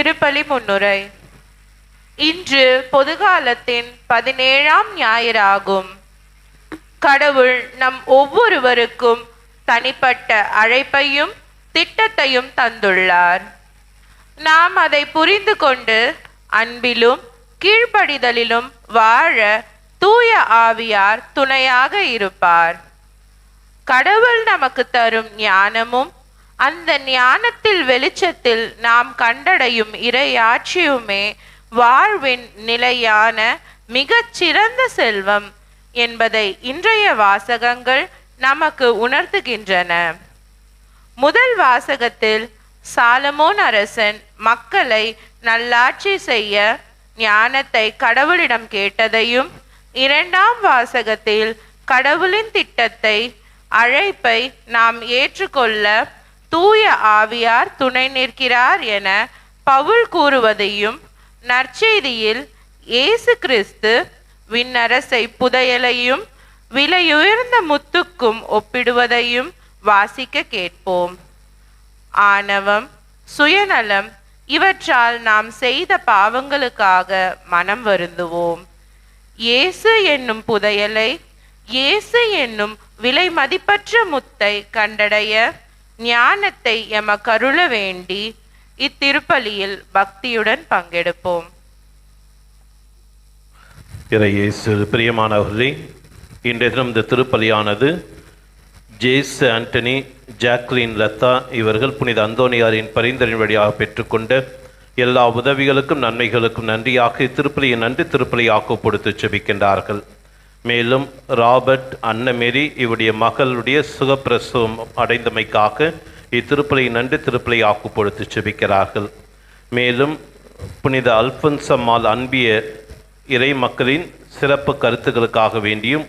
திருப்பலி முன்னுரை. இன்று பொதுகாலத்தின் 17ஆம் ஞாயிறாகும். கடவுள் நம் ஒவ்வொருவருக்கும் தனிப்பட்ட அழைப்பையும் திட்டத்தையும் தந்துள்ளார். நாம் அதை புரிந்து கொண்டு அன்பிலும் கீழ்ப்படிதலிலும் வாழ தூய ஆவியார் துணையாக இருப்பார். கடவுள் நமக்கு தரும் ஞானமும் அந்த ஞானத்தில் வெளிச்சத்தில் நாம் கண்டடையும் இறையாட்சியுமே வாழ்வின் நிலையான மிகச் சிறந்த செல்வம் என்பதை இன்றைய வாசகங்கள் நமக்கு உணர்த்துகின்றன. முதல் வாசகத்தில் சாலமோன் அரசன் மக்களை நல்லாட்சி செய்ய ஞானத்தை கடவுளிடம் கேட்டதையும், இரண்டாம் வாசகத்தில் கடவுளின் திட்டத்தை அழைப்பை நாம் ஏற்றுக்கொள்ள தூய ஆவியார் துணை நிற்கிறார் என பவுல் கூறுவதையும், நற்செய்தியில் இயேசு கிறிஸ்து விண்ணரசை புதையலையும் விலையுயர்ந்த முத்துக்கும் ஒப்பிடுவதையும் வாசிக்க கேட்போம். ஆணவம், சுயநலம் இவற்றால் நாம் செய்த பாவங்களுக்காக மனம் வருந்துவோம். இயேசு என்னும் புதையலை, இயேசு என்னும் விலை மதிப்பற்ற முத்தை கண்டடைய ஞானத்தை எமக்கருள வேண்டி இத்திருப்பலியில் பக்தியுடன் பங்கெடுப்போம். இறையேசு பிரியமானவர்களே, இன்றைய தினம் இந்த திருப்பலியானது ஜேஸ் ஆண்டனி, ஜாக்லின் லதா இவர்கள் புனித அந்தோனியாரின் பரிந்துரையின் வழியாக பெற்றுக்கொண்ட எல்லா உதவிகளுக்கும் நன்மைகளுக்கும் நன்றியாக இத்திருப்பலியை நன்றி திருப்பலியாக கொடுத்து செபிக்கின்றார்கள். மேலும் ராபர்ட், அன்னமேரி இவருடைய மகளுடைய சுகப்பிரசவம் அடைந்தமைக்காக இத்திருப்பலியை நன்றி திருப்பலியாக கொடுத்து செபிக்கிறார்கள். மேலும் புனித அல்போன்ஸ் அம்மாள் அன்பிய இறை மக்களின் சிறப்பு கருத்துக்களுக்காக வேண்டியும்,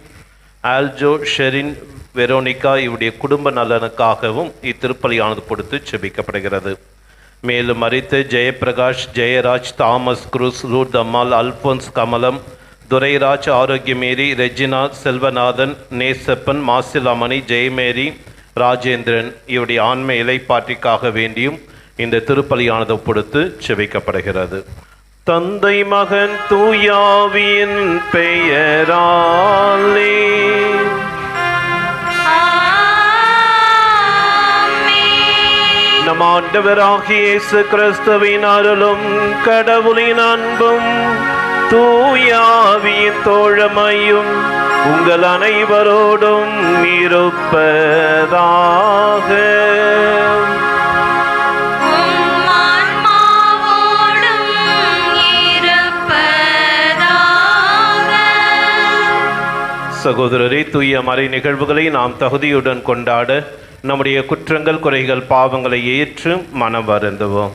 ஆல்ஜோ, ஷெரின், வெரோனிகா இவருடைய குடும்ப நலனுக்காகவும் இத்திருப்பலியானது கொடுத்து செபிக்கப்படுகிறது. மேலும் மரித்த Jayaprakash, Jayaraj, Thomas Cruz, Ruth Ammal, Alphonse, Kamalam, Durairaj, Arockiamary, Regina, Selvanathan, Nesappan, Masilamani, Jeyamary, Rajendran இவருடைய ஆன்ம இலைப்பாற்றிக்காக வேண்டியும் இந்த திருப்பலியானது கொடுத்து செபிக்கப்படுகிறது. தந்தை, மகன், தூயாவியின் பெயராலே நம் ஆண்டவராகிய இயேசு கிறிஸ்துவின் அருளும் கடவுளின் அன்பும் தூயாவியின் தோழமையும் உங்கள் அனைவரோடும் இருப்பதாக. சகோதரரே, தூய மறை நிகழ்வுகளை நாம் தகுதியுடன் கொண்டாட நம்முடைய குற்றங்கள், குறைகள், பாவங்களை ஏற்று மனம் வருந்துவோம்.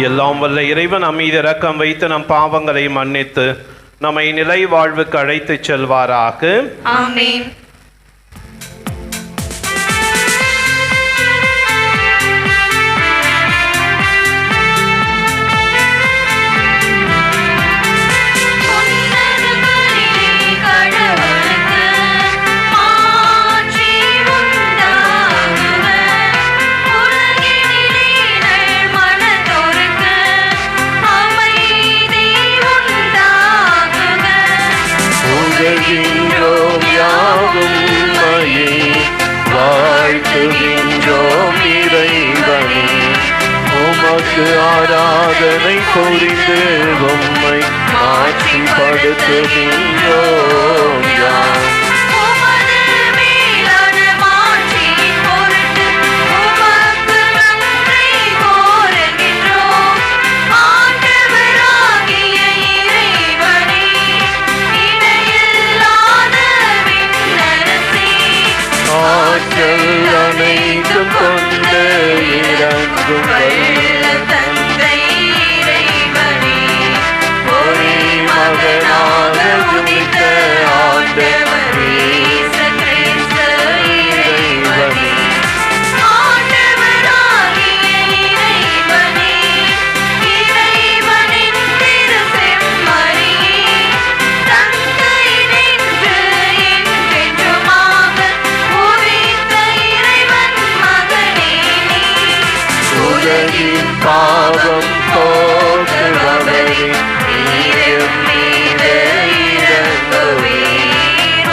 எல்லாம் வல்ல இறைவன் நம் மீது இரக்கம் வைத்து நம் பாவங்களை மன்னித்து நம்மை நிலை வாழ்வுக்கு அழைத்து செல்வாராக. ஆமென். உன்னத பரிலே படுத்துகின்றோம் இறைவனே. உமக்கு ஆராதனை புரிந்து உம்மை மாட்சிப்படுத்துகின்றோம் யாம். ஆற்றல் அனைத்தும் கொண்டு இறங்கும் வல்ல தந்தை இறைவனே, ஒரே மகனாக உதித்த ஆண்டவர் இயேசு கிறிஸ்து இறைவனே, ஆண்டவராகிய இறைவனே, இறைவனின் திருசெம்மறியே, தந்தை நின்று என்றென்றுமாக உதித்த இறைவன் மகனே நீ. உலகின் பாவம் போக்குபவரே, நீர் மீது இறங்குவீர்.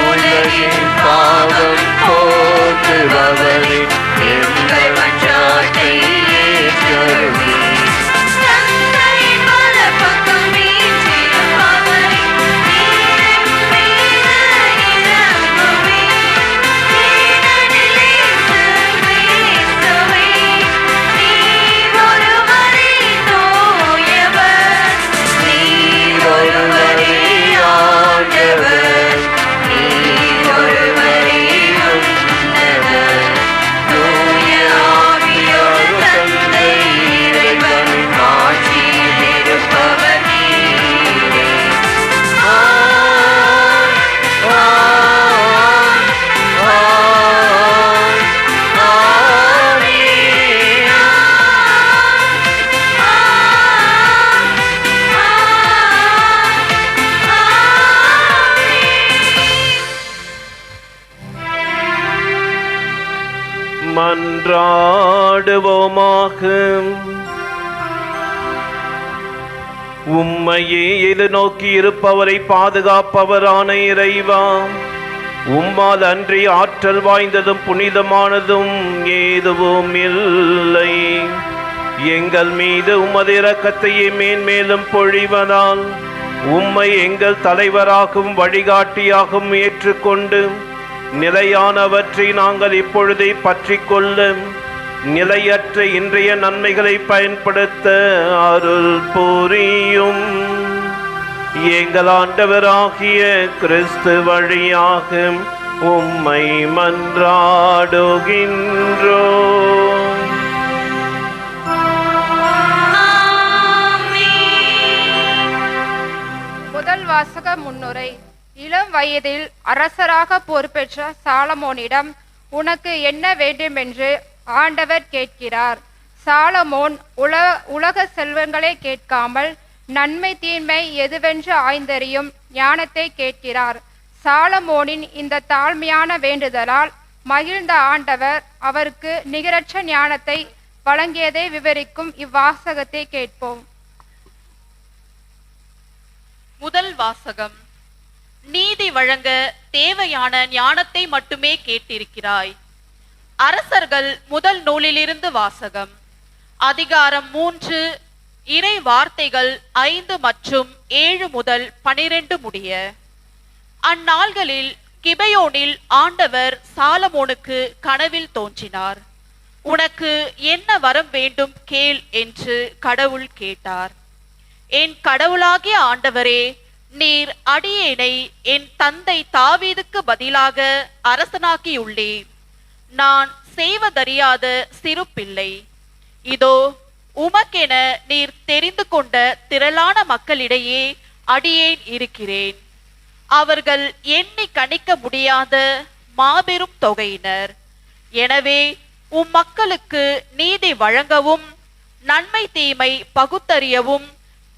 உலகின் பாவம் போக்குபவரே, எங்கள் மன்றாட்டை ஏற்றருளீர். தந்தையின் வலப்பக்கம் வீற்றிருப்பவரே, நீர் மீது இறங்குவீர். ஏனெனில் இயேசு கிறிஸ்துவே, நீர் ஒருவரே தூயவர், நீர் ஒருவரே ஆண்டவர், நீர் ஒருவரே உன்னதர். தூய ஆவியோடு தந்தை இறைவனின் ஆட்சியில் இருப்பவர் நீரே. ஆமென், ஆமென், ஆமென், ஆமென். மன்றாடுவோமாக. உம்மையே எதிர்நோக்கி இருப்பவரை பாதுகாப்பவரான இறைவா, உம்மால் அன்றி ஆற்றல் வாய்ந்ததும் புனிதமானதும் எதுவும் இல்லை. எங்கள் மீது உமது இரக்கத்தையே மேன்மேலும் பொழிவதால் உம்மை எங்கள் தலைவராகவும் வழிகாட்டியாகவும் ஏற்றுக்கொண்டு நிலையானவற்றை நாங்கள் இப்பொழுதே பற்றிக் கொள்ள நிலையற்ற இன்றைய நன்மைகளை பயன்படுத்த அருள் புரியும். எங்கள் ஆண்டவராகிய கிறிஸ்து வழியாக உம்மை மன்றாடுகின்றோம். முதல் வாசக முன்னுரை. இளம் வயதில் அரசராக பொறுப்பேற்ற சாலமோனிடம் உனக்கு என்ன வேண்டுமென்று ஆண்டவர் கேட்கிறார். சாலமோன் உலக செல்வங்களை கேட்காமல் நன்மை தீன்மை எதுவென்று ஆய்ந்தறியும் ஞானத்தை கேட்கிறார். சாலமோனின் இந்த தாழ்மையான வேண்டுதலால் மகிழ்ந்த ஆண்டவர் அவருக்கு நிகரற்ற ஞானத்தை வழங்கியதை விவரிக்கும் இவ்வாசகத்தை கேட்போம். முதல் வாசகம். நீதி வழங்க தேவையான ஞானத்தை மட்டுமே கேட்டிருக்கிறாய். அரசர்கள் முதல் நூலிலிருந்து வாசகம். அதிகாரம் 3, இறை வார்த்தைகள் 5 மற்றும் 7 முதல் 12 முடிய. அந்நாள்களில் கிபையோனில் ஆண்டவர் சாலமோனுக்கு கனவில் தோன்றினார். உனக்கு என்ன வரம் வேண்டும் கேள் என்று கடவுள் கேட்டார். என் கடவுளாகிய ஆண்டவரே, நீர் அடியேனை என் தந்தை தாவீதுக்கு பதிலாக அரசனாக்கியுள்ளீர். நான் செய்வதறியாத சிறு பிள்ளை. இதோ உமக்கென நீர் தெரிந்து கொண்ட திரளான மக்களிடையே அடியேன் இருக்கிறேன். அவர்கள் எண்ணி கணிக்க முடியாத மாபெரும் தொகையினர். எனவே மக்களுக்கு நீதி வழங்கவும் நன்மை தீமை பகுத்தறியவும்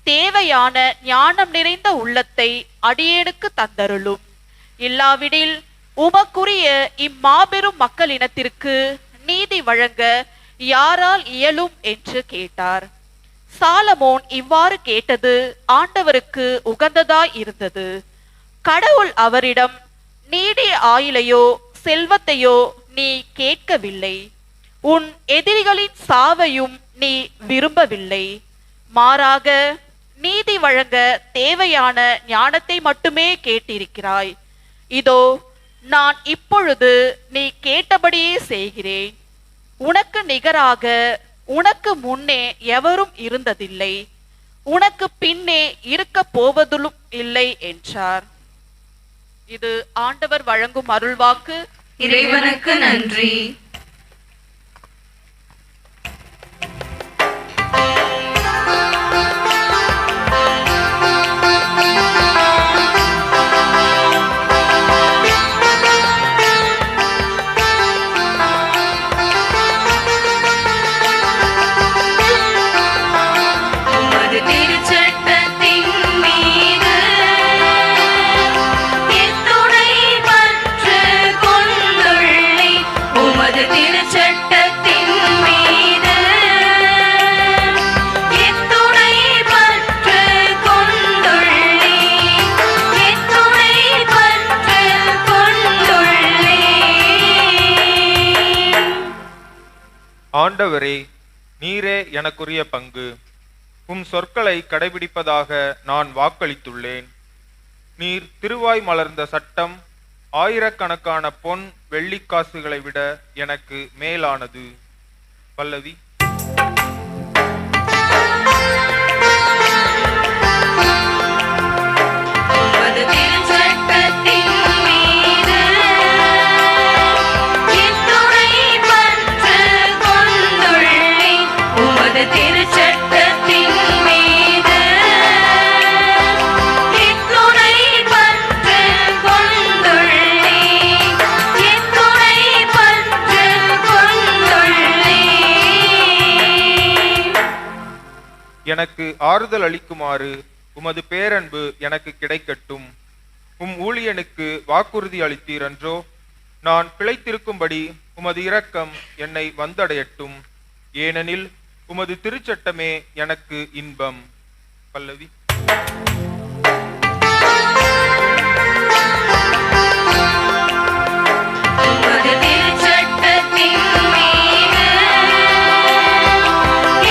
தேவையான ஞானம் நிறைந்த உள்ளத்தை அடியேனுக்கு தந்தருளும். இல்லாவிடில் உமக்குரிய இம்மாபெரும் மக்களினத்திற்கு நீதி வழங்க யாரால் இயலும் என்று கேட்டார். சாலமோன் இவ்வாறு கேட்டது ஆண்டவருக்கு உகந்ததாய் இருந்தது. கடவுள் அவரிடம் நீடிய ஆயுளையோ செல்வத்தையோ நீ கேட்கவில்லை. உன் எதிரிகளின் சாவையும் நீ விரும்பவில்லை. மாறாக நீதி வழங்க தேவையான ஞானத்தை மட்டுமே கேட்டிருக்கிறாய். இதோ நான் இப்பொழுது நீ கேட்டபடியே செய்கிறேன். உனக்கு நிகராக உனக்கு முன்னே எவரும் இருந்ததில்லை, உனக்கு பின்னே இருக்க போவதிலும் இல்லை என்றார். இது ஆண்டவர் வழங்கும் அருள்வாக்கு. இறைவனுக்கு நன்றி. உமது திருச்சட்டத்தின் மீது எத்துணை பற்று கொண்டுள்ளேன். உமது திருச்சட்டத்தின் மீது எத்துணை பற்று கொண்டுள்ளேன். எத்துணை பற்று கொண்டுள்ளேன். ஆண்டவரே, நீரே எனக்குரிய பங்கு. உம் சொற்களை கடைபிடிப்பதாக நான் வாக்களித்துள்ளேன். நீர் திருவாய் மலர்ந்த சட்டம் ஆயிரக்கணக்கான பொன் வெள்ளிக்காசுகளை விட எனக்கு மேலானது. பல்லவி. உமது திருச்சட்டத்தின் மீது எத்துணை பற்று கொண்டுள்ளேன். உமது திருச்சட்டத்தின் மீது எத்துணை பற்று கொண்டுள்ளேன். எத்துணை பற்று கொண்டுள்ளேன். எனக்கு ஆறுதல் அளிக்குமாறு உமது பேரன்பு எனக்கு கிடைக்கட்டும். உம் ஊழியனுக்கு வாக்குறுதி அளித்தீர் அன்றோ? நான் பிழைத்திருக்கும்படி உமது இரக்கம் என்னை வந்தடையட்டும். ஏனெனில் உமது திருச்சட்டமே எனக்கு இன்பம். பல்லவி. உமது திருச்சட்டத்தின் மீது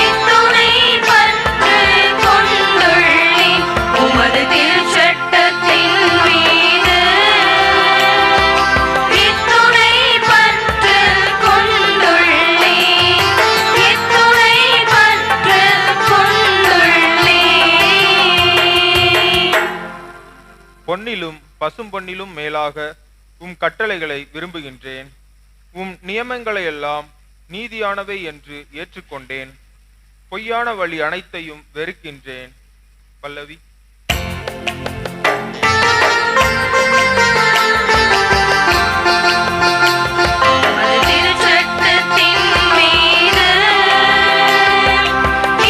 எத்துணை பற்று கொண்டுள்ளேன். உமது திருச்சட்டத்தின் மீது எத்துணை பற்று கொண்டுள்ளேன். எத்துணை பற்று கொண்டுள்ளேன். பொன்னிலும் பசும் பொன்னிலும் மேலாக உம் கட்டளைகளை விரும்புகின்றேன். உம் நியமங்களையெல்லாம் நீதியானவை என்று ஏற்றுக்கொண்டேன். பொய்யான வழி அனைத்தையும் வெறுக்கின்றேன். பல்லவி. உமது திருச்சட்டத்தின் மீது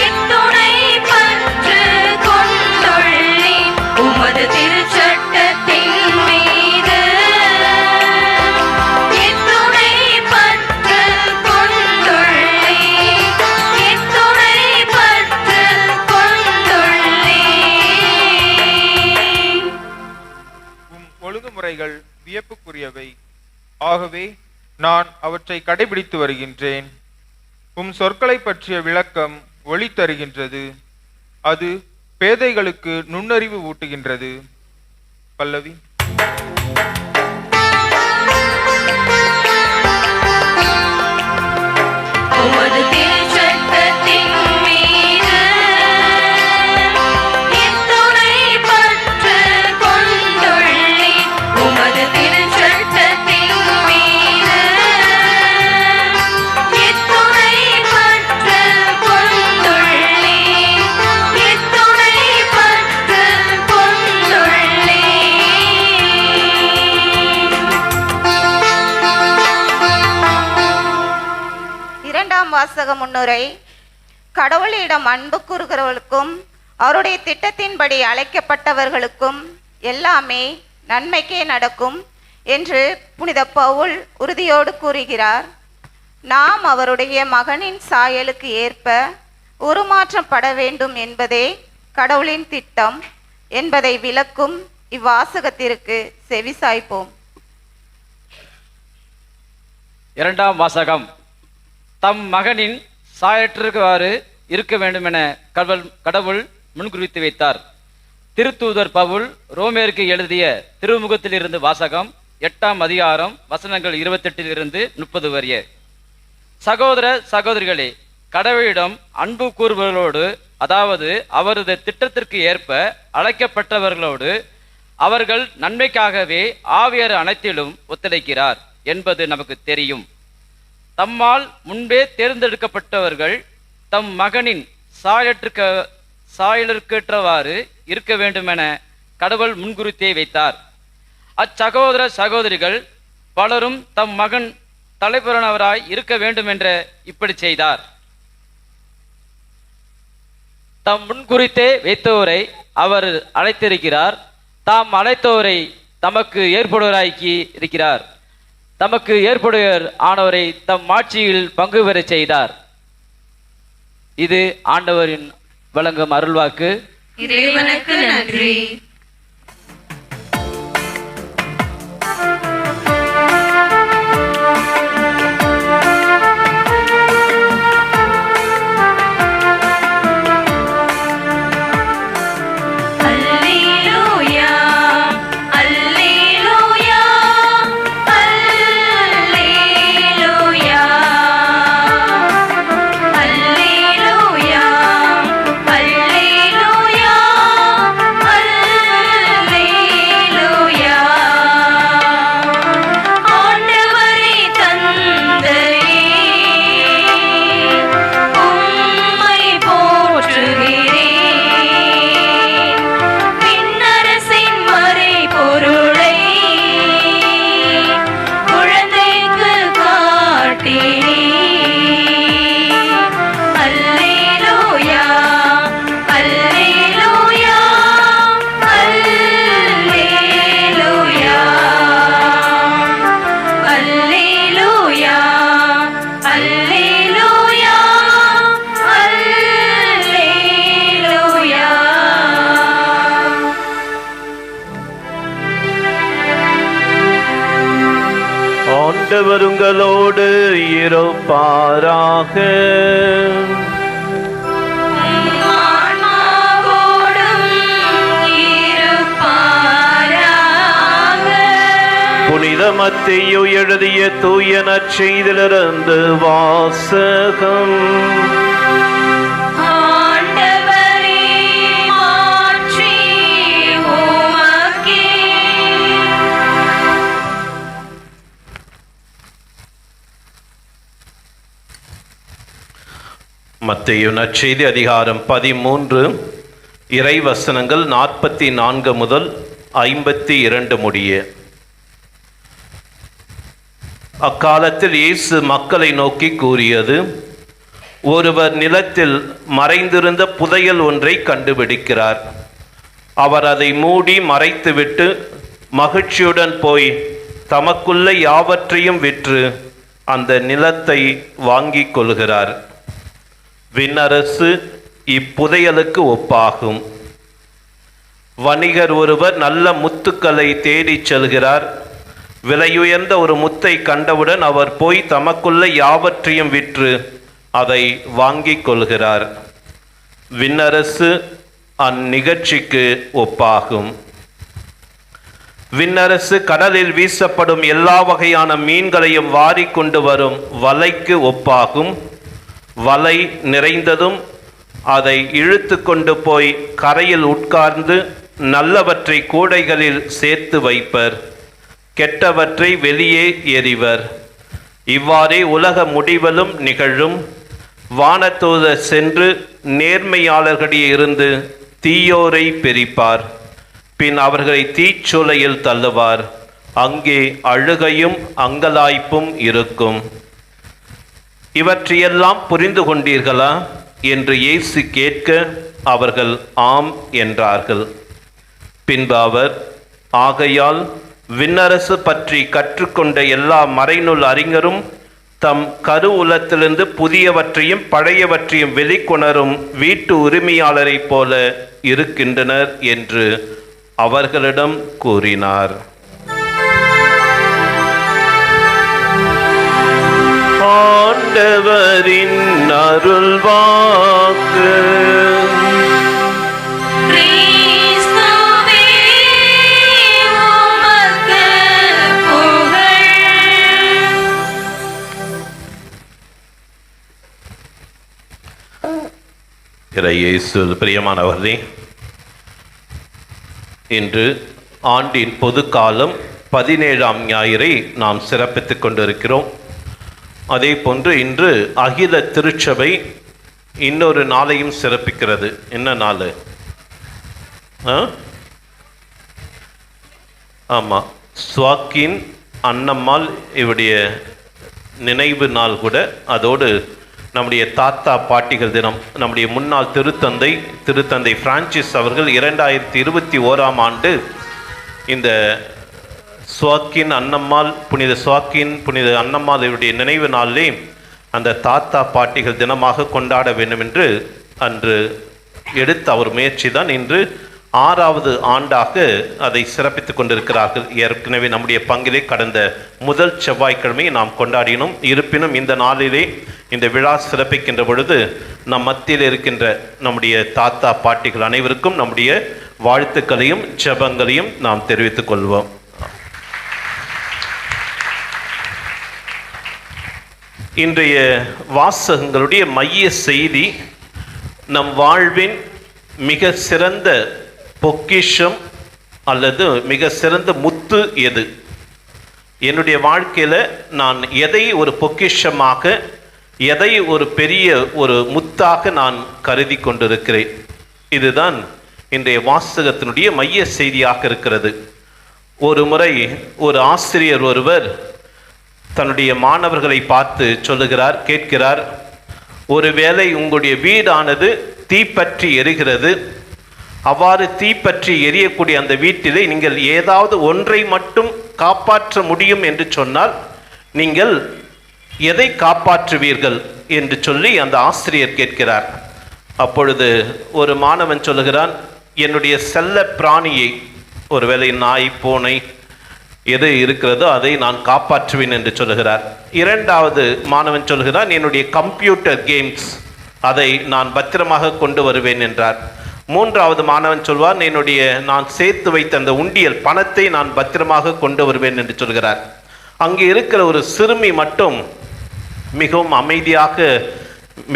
எத்துணை பற்று கொண்டுள்ளேன். உமது திருச்சட்டத்தின் மீது எத்துணை பற்று கொண்டுள்ளேன். எத்துணை பற்று கொண்டுள்ளேன். உம் ஒழுங்குமுறைகள் வியப்புக்குரியவை. ஆகவே நான் அவற்றை கடைபிடித்து வருகின்றேன். உம் சொற்களை பற்றிய விளக்கம் ஒளி தருகின்றது. அது பேதைகளுக்கு நுண்ணறிவு ஊட்டுகின்றது. பல்லவி. உமது திருச்சட்டத்தின் மீது எத்துணை பற்று கொண்டுள்ளேன். உமது திருச்சட்டத்தின் மீது எத்துணை பற்று கொண்டுள்ளேன். எத்துணை பற்று கொண்டுள்ளேன். இரண்டாம் வாசக முன்னுரை. கடவுளிடம் அன்பு கூறுகிறவர்களுக்கும் அவருடைய திட்டத்தின்படி அழைக்கப்பட்டவர்களுக்கும் எல்லாமே நன்மைக்கே நடக்கும் என்று புனித பவுல் உறுதியோடு கூறுகிறார். நாம் அவருடைய மகனின் சாயலுக்கு ஏற்ப உருமாற்றப்பட வேண்டும் என்பதே கடவுளின் திட்டம் என்பதை விளக்கும் இவ்வாசகத்திற்கு செவிசாய்ப்போம். இரண்டாம் வாசகம். தம் மகனின் சாயற்றவாறு இருக்க வேண்டுமென கடவுள் முன்குறித்து வைத்தார். திருத்தூதர் பவுல் ரோமேருக்கு எழுதிய திருமுகத்திலிருந்து வாசகம், 8ஆம் அதிகாரம், வசனங்கள் 28 30 வரைய. சகோதர சகோதரிகளே, கடவுளிடம் அன்பு கூறுபவர்களோடு, அதாவது அவரது திட்டத்திற்கு ஏற்ப அழைக்கப்பட்டவர்களோடு அவர்கள் நன்மைக்காகவே ஆவியார் அனைத்திலும் ஒத்துழைக்கிறார் என்பது நமக்கு தெரியும். தம்மால் முன்பே தேர்ந்தெடுக்கப்பட்டவர்கள் தம் மகனின் சாயலுக்கேற்றவாறு இருக்க வேண்டுமென கடவுள் முன்குறித்தே வைத்தார். அச்சகோதர சகோதரிகள் பலரும் தம் மகன் தலைப்புறனவராய் இருக்க வேண்டுமென்ற இப்படி செய்தார். தம் முன்குறித்தே வைத்தோரை அவர் அழைத்திருக்கிறார். தாம் அழைத்தோரை தமக்கு ஏற்படுவராக்கி இருக்கிறார். தமக்கு ஏற்புடையவர் ஆனவரை தம் ஆட்சியில் பங்கு பெறச் செய்தார். இது ஆண்டவரின் வழங்கும் அருள்வாக்கு. இறைவனுக்கு நன்றி. ஆண்டவர் உங்களோடு இருப்பாராக. புனித மத்தேயு எழுதிய தூய நற்செய்தியிலிருந்து வாசகம். மத்தேயு நற்செய்தி அதிகாரம் 13 இறைவசனங்கள் 44 முதல் 52 முடிய. அக்காலத்தில் இயேசு மக்களை நோக்கி கூறியது, ஒருவர் நிலத்தில் மறைந்திருந்த புதையல் ஒன்றை கண்டுபிடிக்கிறார். அவர் அதை மூடி மறைத்துவிட்டு மகிழ்ச்சியுடன் போய் தமக்குள்ள யாவற்றையும் விற்று அந்த நிலத்தை வாங்கிக் கொள்கிறார். விண்ணரசு இப்புதையலுக்கு ஒப்பாகும். வணிகர் ஒருவர் நல்ல முத்துக்களை தேடிச் செல்கிறார். விலையுயர்ந்த ஒரு முத்தை கண்டவுடன் அவர் போய் தமக்குள்ள யாவற்றையும் விற்று அதை வாங்கிக் கொள்கிறார். விண்ணரசு அந்நிகழ்ச்சிக்கு ஒப்பாகும். விண்ணரசு கடலில் வீசப்படும் எல்லா வகையான மீன்களையும் வாரிக்கொண்டு வரும் வலைக்கு ஒப்பாகும். வலை நிறைந்ததும் அதை இழுத்து கொண்டு போய் கரையில் உட்கார்ந்து நல்லவற்றை கூடைகளில் சேர்த்து வைப்பர், கெட்டவற்றை வெளியே எறிவர். இவ்வாறே உலக முடிவிலும் நிகழும். வானதூதர் சென்று நேர்மையாளர்களிடையே இருந்து தீயோரை பிரிப்பார். பின் அவர்களை தீச்சூளையில் தள்ளுவார். அங்கே அழுகையும் அங்கலாய்ப்பும் இருக்கும். இவற்றையெல்லாம் புரிந்து கொண்டீர்களா என்று இயேசு கேட்க அவர்கள் ஆம் என்றார்கள். பின்பு அவர், ஆகையால் விண்ணரசு பற்றி கற்றுக்கொண்ட எல்லா மறைநூல் அறிஞரும் தம் கருவூலத்திலிருந்து புதியவற்றையும் பழையவற்றையும் வெளிக்கொணரும் வீட்டு உரிமையாளரைப் போல இருக்கின்றனர் என்று அவர்களிடம் கூறினார். அருள்வாக்கு. கிறிஸ்துவே உமக்கு புகழ். இயேசுவில் பிரியமானவர்களே, இன்று ஆண்டின் பொது காலம் 17ஆம் ஞாயிறை நாம் சிறப்பித்துக் கொண்டிருக்கிறோம். அதே போன்று இன்று அகில திருச்சபை இன்னொரு நாளையும் சிறப்பிக்கிறது. என்ன நாள்? ஆமாம், சுவாக்கின் அன்னம்மாள் இவருடைய நினைவு நாள் கூட. அதோடு நம்முடைய தாத்தா பாட்டிகள் தினம். நம்முடைய முன்னாள் திருத்தந்தை பிரான்சிஸ் அவர்கள் 2021ஆம் ஆண்டு இந்த சுவாக்கின் அன்னம்மாள், புனித அன்னம்மாள் இவருடைய நினைவு நாளிலே அந்த தாத்தா பாட்டிகள் தினமாக கொண்டாட வேண்டும் என்று அன்று எடுத்த அவர் முயற்சி தான் இன்று 6வது ஆண்டாக அதை சிறப்பித்துக் கொண்டிருக்கிறார்கள். ஏற்கனவே நம்முடைய பங்கிலே கடந்த முதல் செவ்வாய்க்கிழமை நாம் கொண்டாடினோம். இருப்பினும் இந்த நாளிலே இந்த விழா சிறப்பிக்கின்ற பொழுது நம் மத்தியில் இருக்கின்ற நம்முடைய தாத்தா பாட்டிகள் அனைவருக்கும் நம்முடைய வாழ்த்துக்களையும் ஜெபங்களையும் நாம் தெரிவித்துக் கொள்வோம். இன்றைய வாசகங்களுடைய மைய செய்தி, நம் வாழ்வின் மிக சிறந்த பொக்கிஷம் அல்லது மிக சிறந்த முத்து எது? என்னுடைய வாழ்க்கையில் நான் எதை ஒரு பொக்கிஷமாக, எதை ஒரு பெரிய ஒரு முத்தாக நான் கருதி கொண்டிருக்கிறேன்? இதுதான் இன்றைய வாசகத்தினுடைய மைய செய்தியாக இருக்கிறது. ஒரு முறை ஒரு ஆசிரியர் ஒருவர் தன்னுடைய மாணவர்களை பார்த்து கேட்கிறார், ஒருவேளை உங்களுடைய வீடானது தீப்பற்றி எரிகிறது, அவ்வாறு தீப்பற்றி எரியக்கூடிய அந்த வீட்டிலே நீங்கள் ஏதாவது ஒன்றை மட்டும் காப்பாற்ற முடியும் என்று சொன்னால் நீங்கள் எதை காப்பாற்றுவீர்கள் என்று சொல்லி அந்த ஆசிரியர் கேட்கிறார். அப்பொழுது ஒரு மாணவன் சொல்லுகிறான், என்னுடைய செல்ல பிராணியை, ஒருவேளை நாய் பூனை எது இருக்கிறதோ அதை நான் காப்பாற்றுவேன் என்று சொல்லுகிறார். இரண்டாவது மாணவன் சொல்கிறான், என்னுடைய கம்ப்யூட்டர் கேம்ஸ், அதை நான் பத்திரமாக கொண்டு வருவேன் என்றார். மூன்றாவது மாணவன் சொல்வார், நான் சேர்த்து வைத்த அந்த உண்டியல் பணத்தை நான் பத்திரமாக கொண்டு வருவேன் என்று சொல்கிறார். அங்கே இருக்கிற ஒரு சிறுமி மட்டும் மிகவும் அமைதியாக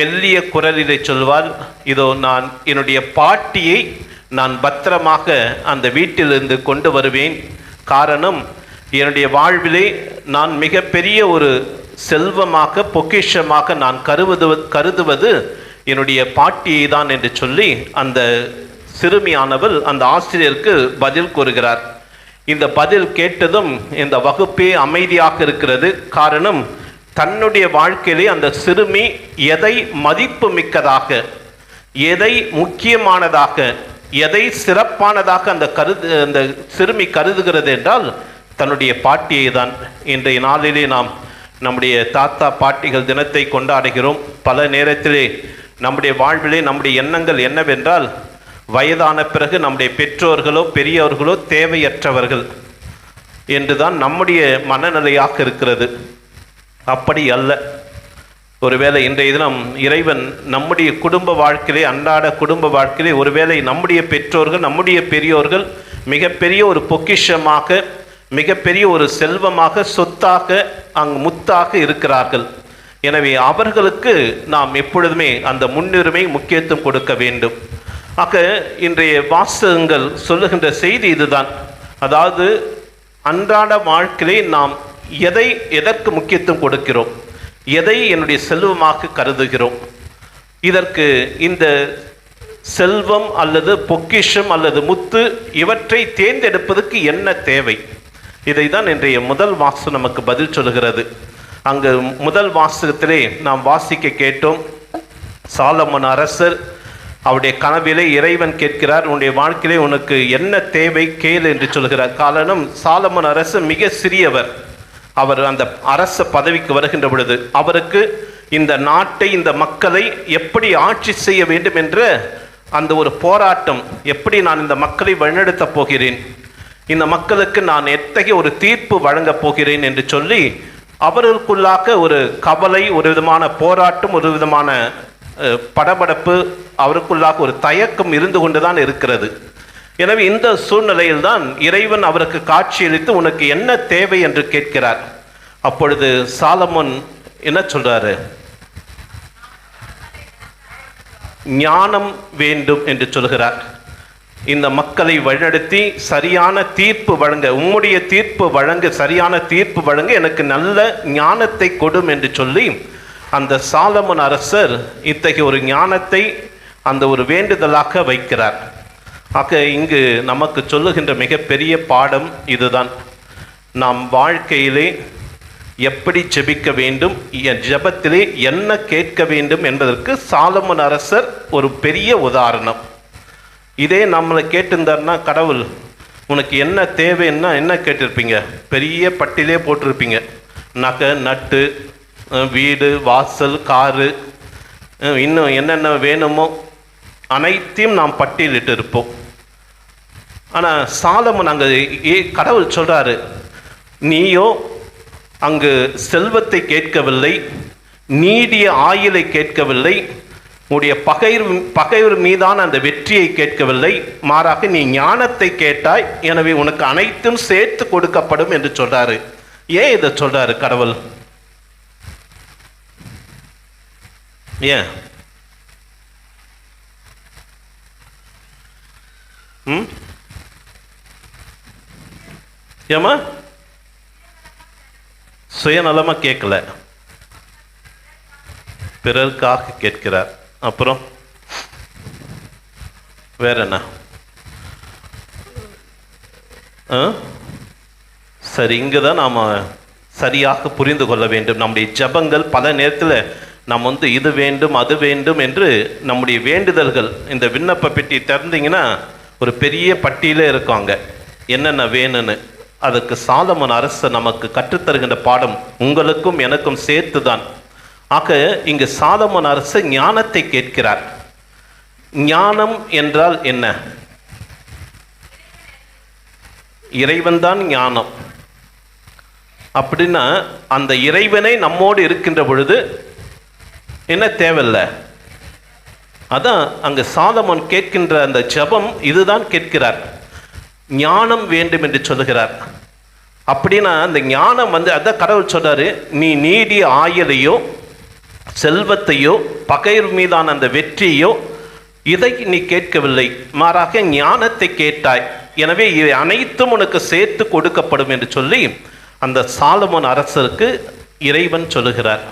மெல்லிய குரலிலே சொல்வார், இதோ நான் என்னுடைய பாட்டியை நான் பத்திரமாக அந்த வீட்டிலிருந்து கொண்டு வருவேன். காரணம், என்னுடைய வாழ்விலே நான் மிகப்பெரிய ஒரு செல்வமாக பொக்கிஷமாக நான் கருதுவது என்னுடைய பாட்டியை தான் என்று சொல்லி அந்த சிறுமியானவள் அந்த ஆசிரியருக்கு பதில் கூறுகிறார். இந்த பதில் கேட்டதும் இந்த வகுப்பே அமைதியாக இருக்கிறது. காரணம், தன்னுடைய வாழ்க்கையிலே அந்த சிறுமி எதை மதிப்பு மிக்கதாக, எதை முக்கியமானதாக, எதை சிறப்பானதாக அந்த சிறுமி கருதுகிறது என்றால் தன்னுடைய பாட்டியை தான். இன்றைய நாளிலே நாம் நம்முடைய தாத்தா பாட்டிகள் தினத்தை கொண்டாடுகிறோம். பல நேரத்திலே நம்முடைய வாழ்விலே நம்முடைய எண்ணங்கள் என்னவென்றால், வயதான பிறகு நம்முடைய பெற்றோர்களோ பெரியவர்களோ தேவையற்றவர்கள் என்றுதான் நம்முடைய மனநிலையாக இருக்கிறது. அப்படி அல்ல. ஒருவேளை இன்றைய தினம் இறைவன் நம்முடைய குடும்ப வாழ்க்கையிலே, அன்றாட குடும்ப வாழ்க்கையிலே ஒருவேளை நம்முடைய பெற்றோர்கள், நம்முடைய பெரியோர்கள் மிகப்பெரிய ஒரு பொக்கிஷமாக, மிகப்பெரிய ஒரு செல்வமாக, சொத்தாக, முத்தாக இருக்கிறார்கள். எனவே அவர்களுக்கு நாம் எப்பொழுதுமே அந்த முன்னுரிமை, முக்கியத்துவம் கொடுக்க வேண்டும். ஆக இன்றைய வாசகங்கள் சொல்லுகின்ற செய்தி இதுதான். அதாவது அன்றாட வாழ்க்கையிலே நாம் எதற்கு முக்கியத்துவம் கொடுக்கிறோம், எதை என்னுடைய செல்வமாக கருதுகிறோம். இதற்கு இந்த செல்வம் அல்லது பொக்கிஷம் அல்லது முத்து இவற்றை தேர்ந்தெடுப்பதற்கு என்ன தேவை? இதை தான் இன்றைய முதல் வாசகம் நமக்கு பதில் சொல்கிறது. அங்கு முதல் வாசகத்திலே நாம் வாசிக்க கேட்டோம், சாலமோன் அரசர் அவருடைய கனவிலே இறைவன் கேட்கிறார், உன்னுடைய வாழ்க்கையிலே உனக்கு என்ன தேவை கேள் என்று சொல்கிறார். காரணம், சாலமோன் அரசர் மிக சிறியவர். அவர் அந்த அரச பதவிக்கு வருகின்ற பொழுது அவருக்கு இந்த நாட்டை, இந்த மக்களை எப்படி ஆட்சி செய்ய வேண்டும் என்ற அந்த ஒரு போராட்டம், எப்படி நான் இந்த மக்களை வழிநடத்தப் போகிறேன், இந்த மக்களுக்கு நான் எத்தகைய ஒரு தீர்ப்பு வழங்கப் போகிறேன் என்று சொல்லி அவர்களுக்குள்ளாக ஒரு கவலை, ஒரு விதமான போராட்டம், ஒரு விதமான படபடப்பு, அவருக்குள்ளாக ஒரு தயக்கம் இருந்து கொண்டுதான் இருக்கிறது. எனவே இந்த சூழ்நிலையில் தான் இறைவன் அவருக்கு காட்சியளித்து உனக்கு என்ன தேவை என்று கேட்கிறார். அப்பொழுது சாலமோன் என்ன சொல்றாரு? ஞானம் வேண்டும் என்று சொல்கிறார். இந்த மக்களை வழிநடத்தி சரியான தீர்ப்பு வழங்க, உம்முடைய தீர்ப்பு வழங்க, சரியான தீர்ப்பு வழங்க எனக்கு நல்ல ஞானத்தை கொடும் என்று சொல்லி அந்த சாலமோன் அரசர் இத்தகைய ஒரு ஞானத்தை அந்த ஒரு வேண்டுதலாக வைக்கிறார். ஆக இங்கு நமக்கு சொல்லுகின்ற மிகப்பெரிய பாடம் இதுதான். நாம் வாழ்க்கையிலே எப்படி ஜெபிக்க வேண்டும், ஜெபத்திலே என்ன கேட்க வேண்டும் என்பதற்கு சாலமோன் அரசர் ஒரு பெரிய உதாரணம். இதே நம்மளை கேட்டிருந்தார்னா, கடவுள் உனக்கு என்ன தேவைன்னா என்ன கேட்டிருப்பீங்க? பெரிய பட்டியலே போட்டிருப்பீங்க. நகை, நட்டு, வீடு, வாசல், காரு, இன்னும் என்னென்ன வேணுமோ அனைத்தையும் நாம் பட்டியலிட்டு இருப்போம். ஆனால் சாலமோன் அங்கே கடவுள் சொல்கிறாரு, நீயோ அங்கு செல்வத்தை கேட்கவில்லை, நீடிய ஆயுளை கேட்கவில்லை, உடைய பகைவர் மீதான அந்த வெற்றியை கேட்கவில்லை, மாறாக நீ ஞானத்தை கேட்டாய், எனவே உனக்கு அனைத்தும் சேர்த்து கொடுக்கப்படும் என்று சொல்றாரு. ஏன் இதை சொல்றாரு கடவுள்? ஏன்? ஏமா சுயநலமா கேட்கல, பிறருக்காக கேட்கிறார். அப்புறம் வேற என்ன? சரி, இங்குதான் நாம சரியாக புரிந்து கொள்ள வேண்டும். நம்முடைய ஜபங்கள் பல நேரத்தில் நம்ம இது வேண்டும் அது வேண்டும் என்று நம்முடைய வேண்டுதல்கள், இந்த விண்ணப்ப பெட்டி திறந்தீங்கன்னா ஒரு பெரிய பட்டியலே இருக்காங்க என்னென்ன வேணும்னு. அதுக்கு சாலமோன் அரசர் நமக்கு கற்றுத்தருகின்ற பாடம் உங்களுக்கும் எனக்கும் சேர்த்து தான். ஆக இங்கு சாலமோன் அரசர் ஞானத்தை கேட்கிறார். ஞானம் என்றால் என்ன? இறைவன் தான் ஞானம். அப்படின்னா அந்த இறைவனை நம்மோடு இருக்கின்ற பொழுது என்ன தேவையில்லை? அதான் அங்கு சாலமோன் கேட்கின்ற அந்த ஜபம் இதுதான் கேட்கிறார். ஞானம் வேண்டும் என்று சொல்லுகிறார். அப்படின்னா அந்த ஞானம் அதான் கடவுள் சொல்றாரு, நீ நீடிய ஆயுளையோ செல்வத்தையோ பகைவர் மீதான அந்த வெற்றியோ இதை நீ கேட்கவில்லை, மாறாக ஞானத்தை கேட்டாய், எனவே இவை அனைத்தும் உனக்கு சேர்த்து கொடுக்கப்படும் என்று சொல்லி அந்த சாலமோன் அரசருக்கு இறைவன் சொல்லுகிறார்.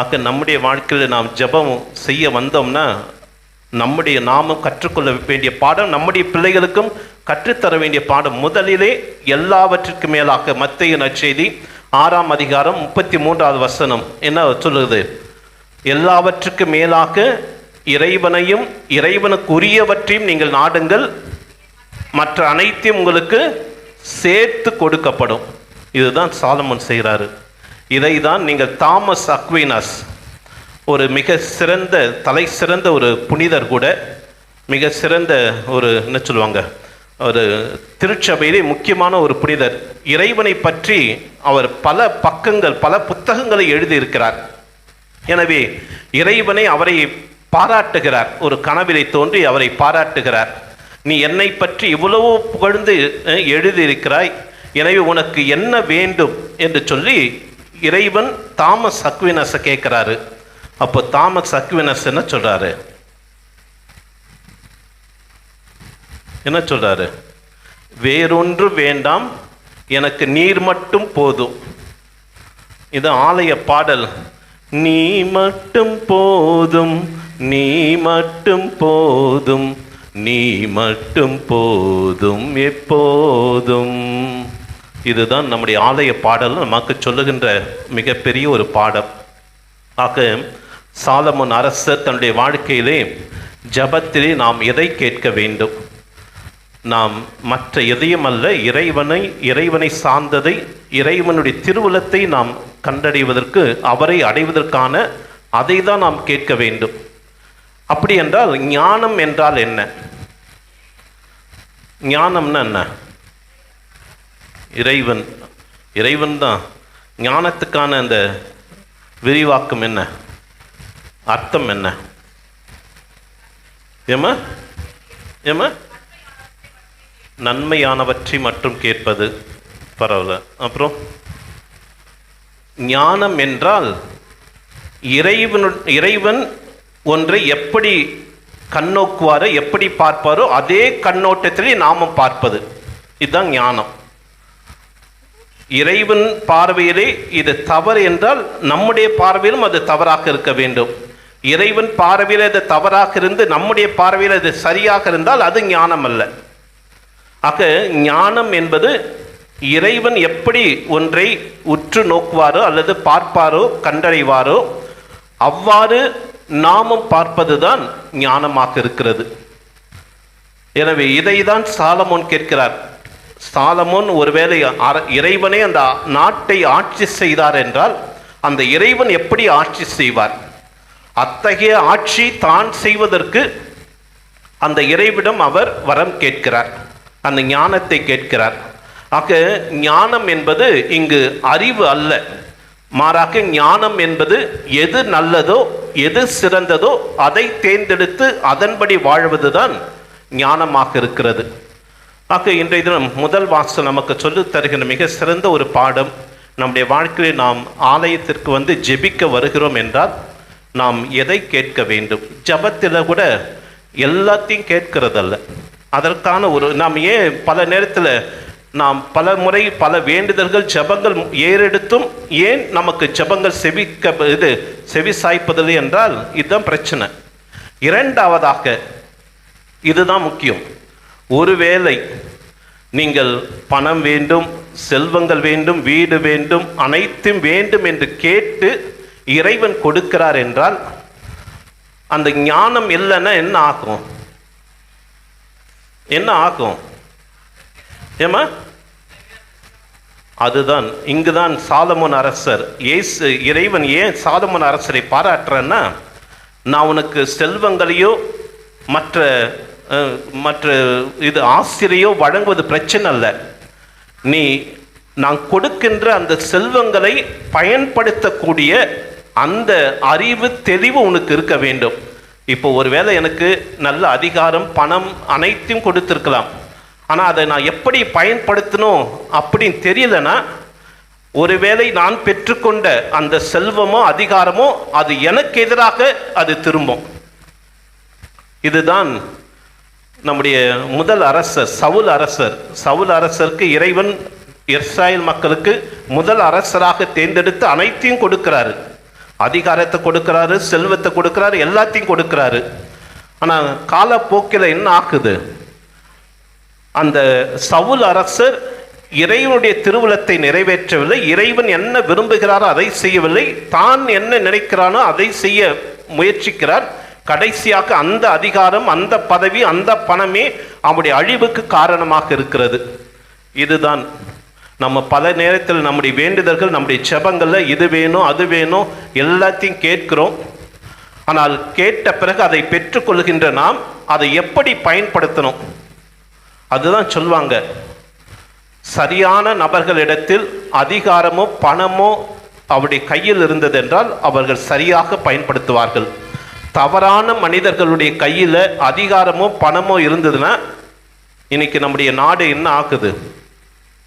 ஆக நம்முடைய வாழ்க்கையில் நாம் ஜெபம் செய்ய வந்தோம்னா நாமும் கற்றுக்கொள்ள வேண்டிய பாடம், நம்முடைய பிள்ளைகளுக்கும் கற்றுத்தர வேண்டிய பாடம் முதலிலே எல்லாவற்றிற்கு மேலாக மத்தேயு நற்செய்தி 6ஆம் அதிகாரம் 33வது வசனம் என்ன சொல்லுது? எல்லாவற்றுக்கு மேலாக இறைவனையும் இறைவனுக்குரியவற்றையும் நீங்கள் நாடுங்கள், மற்ற அனைத்தையும் உங்களுக்கு சேர்த்து கொடுக்கப்படும். இதுதான் சாலமோன் செய்கிறாரு. இதை தான் நீங்கள் தாமஸ் அக்வீனஸ், ஒரு மிக சிறந்த தலை சிறந்த ஒரு புனிதர் கூட, மிக சிறந்த ஒரு என்ன சொல்லுவாங்க, ஒரு திருச்சபையிலே முக்கியமான ஒரு புனிதர், இறைவனை பற்றி அவர் பல பக்கங்கள் பல புத்தகங்களை எழுதியிருக்கிறார். எனவே இறைவனை அவரை பாராட்டுகிறார். ஒரு கனவிலே தோன்றி அவரை பாராட்டுகிறார். நீ என்னை பற்றி இவ்வளவு புகழ்ந்து எழுதியிருக்கிறாய், எனவே உனக்கு என்ன வேண்டும் என்று சொல்லி இறைவன் தாமஸ் அக்வீனஸை கேட்கிறாரு. அப்போ தாமஸ் அக்வீனஸ் என்ன சொல்றாரு? என்ன சொல்றாரு? வேறொன்று வேண்டாம், எனக்கு நீர் மட்டும் போதும். இது ஆலய பாடல். நீ மட்டும் போதும், நீ மட்டும் போதும், நீ மட்டும் போதும் எப்போதும். இதுதான் நம்முடைய ஆலய பாடல் நமக்கு சொல்லுகின்ற மிகப்பெரிய ஒரு பாடம். ஆக சாலமோன் அரசர் தன்னுடைய வாழ்க்கையிலே ஜபத்திலே நாம் எதை கேட்க வேண்டும்? நாம் மற்ற எதையும் அல்ல, இறைவனை சார்ந்ததை, இறைவனுடைய திருவுளத்தை நாம் கண்டடைவதற்கு, அவரை அடைவதற்கான அதை தான் நாம் கேட்க வேண்டும். அப்படி என்றால் ஞானம் என்றால் என்ன? ஞானம்னா என்ன? இறைவன் தான். ஞானத்துக்கான அந்த விரிவாக்கம் என்ன, அர்த்தம் என்ன? ஏமா ஏமா நன்மையானவற்றை மட்டும் கேட்பது, பரவாயில்ல. அப்புறம் ஞானம் என்றால் இறைவன் ஒன்றை எப்படி கண்ணோக்குவாரோ, எப்படி பார்ப்பாரோ அதே கண்ணோட்டத்திலே நாமும் பார்ப்பது, இதுதான் ஞானம். இறைவன் பார்வையிலே இது தவறு என்றால் நம்முடைய பார்வையிலும் அது தவறாக இருக்க வேண்டும். இறைவன் பார்வையில் அது தவறாக இருந்து நம்முடைய பார்வையில் அது சரியாக இருந்தால் அது ஞானம் அல்ல. ஆக ஞானம் என்பது இறைவன் எப்படி ஒன்றை உற்று நோக்குவாரோ அல்லது பார்ப்பாரோ கண்டறிவாரோ அவ்வாறு நாமும் பார்ப்பதுதான் ஞானமாக இருக்கிறது. எனவே இதைதான் சாலமோன் கேட்கிறார். சாலமோன் ஒருவேளை இறைவனே அந்த நாட்டை ஆட்சி செய்தார் என்றால் அந்த இறைவன் எப்படி ஆட்சி செய்வார்? அத்தகைய ஆட்சி தான் செய்வதற்கு அந்த இறைவிடம் அவர் வரம் கேட்கிறார், அந்த ஞானத்தை கேட்கிறார். ஆக ஞானம் என்பது இங்கு அறிவு அல்ல, மாறாக ஞானம் என்பது எது நல்லதோ எது சிறந்ததோ அதை தேர்ந்தெடுத்து அதன்படி வாழ்வதுதான் ஞானமாக இருக்கிறது. ஆக இன்றைய தினம் முதல் வாசல் நமக்கு சொல்லித் தருகிற மிக சிறந்த ஒரு பாடம். நம்முடைய வாழ்க்கையில் நாம் ஆலயத்திற்கு வந்து ஜெபிக்க வருகிறோம் என்றால் நாம் எதை கேட்க வேண்டும்? ஜபத்தில் கூட எல்லாத்தையும் கேட்கிறதல்ல, அதற்கான ஒரு நாம் ஏன் பல நேரத்தில் நாம் பல முறை பல வேண்டுதல்கள் ஜபங்கள் ஏறெடுத்தும் ஏன் நமக்கு ஜபங்கள் செவி சாய்ப்பதில்லை என்றால் இதுதான் பிரச்சனை. இரண்டாவதாக இதுதான் முக்கியம். ஒருவேளை நீங்கள் பணம் வேண்டும், செல்வங்கள் வேண்டும், வீடு வேண்டும், அனைத்தும் வேண்டும் என்று கேட்டு இறைவன் கொடுக்கிறார் என்றால் அந்த ஞானம் இல்லைன்னா என்ன ஆகும்? என்ன ஆகும்? ஏமா அதுதான் இங்குதான் சாலமோன் அரசர் இறைவன் ஏன் சாலமோன் அரசரை பாராட்டுறன்னா, நான் உனக்கு செல்வங்களையோ மற்ற இது ஆசிரியோ வழங்குவது பிரச்சனை அல்ல, நான் கொடுக்கின்ற அந்த செல்வங்களை பயன்படுத்தக்கூடிய அந்த அறிவு தெளிவு உனக்கு இருக்க வேண்டும். இப்போ ஒருவேளை எனக்கு நல்ல அதிகாரம் பணம் அனைத்தையும் கொடுத்திருக்கலாம், ஆனால் அதை நான் எப்படி பயன்படுத்தணும் அப்படின்னு தெரியலனா ஒருவேளை நான் பெற்றுக்கொண்ட அந்த செல்வமோ அதிகாரமோ அது எனக்கு எதிராக அது திரும்பும். இதுதான் நம்முடைய முதல் அரசர் சவுல் அரசருக்கு இறைவன் இஸ்ராயேல் மக்களுக்கு முதல் அரசராக தேர்ந்தெடுத்து அனைத்தையும் கொடுக்கிறாரு, அதிகாரத்தை கொடுக்கிறாரு, செல்வத்தை கொடுக்கிறாரு, எல்லாத்தையும் கொடுக்கிறாரு. ஆனால் காலப்போக்கில் என்ன ஆகுது? அந்த சவுல் அரசர் இறைவனுடைய திருவுளத்தை நிறைவேற்றவில்லை, இறைவன் என்ன விரும்புகிறாரோ அதை செய்யவில்லை, தான் என்ன நினைக்கிறானோ அதை செய்ய முயற்சிக்கிறார். கடைசியாக அந்த அதிகாரம், அந்த பதவி, அந்த பணமே அவனுடைய அழிவுக்கு காரணமாக இருக்கிறது. இதுதான் நம்ம பல நேரத்தில் நம்முடைய வேண்டுதல்கள், நம்முடைய ஜெபங்களில் இது வேணும் அது வேணும் எல்லாத்தையும் கேட்கிறோம். ஆனால் கேட்ட பிறகு அதை பெற்றுக்கொள்கின்ற நாம் அதை எப்படி பயன்படுத்தணும்? அதுதான் சொல்வாங்க, சரியான நபர்களிடத்தில் அதிகாரமோ பணமோ அவருடைய கையில் இருந்தது என்றால் அவர்கள் சரியாக பயன்படுத்துவார்கள். தவறான மனிதர்களுடைய கையில் அதிகாரமோ பணமோ இருந்ததுன்னா இன்னைக்கு நம்முடைய நாடு என்ன ஆகுது?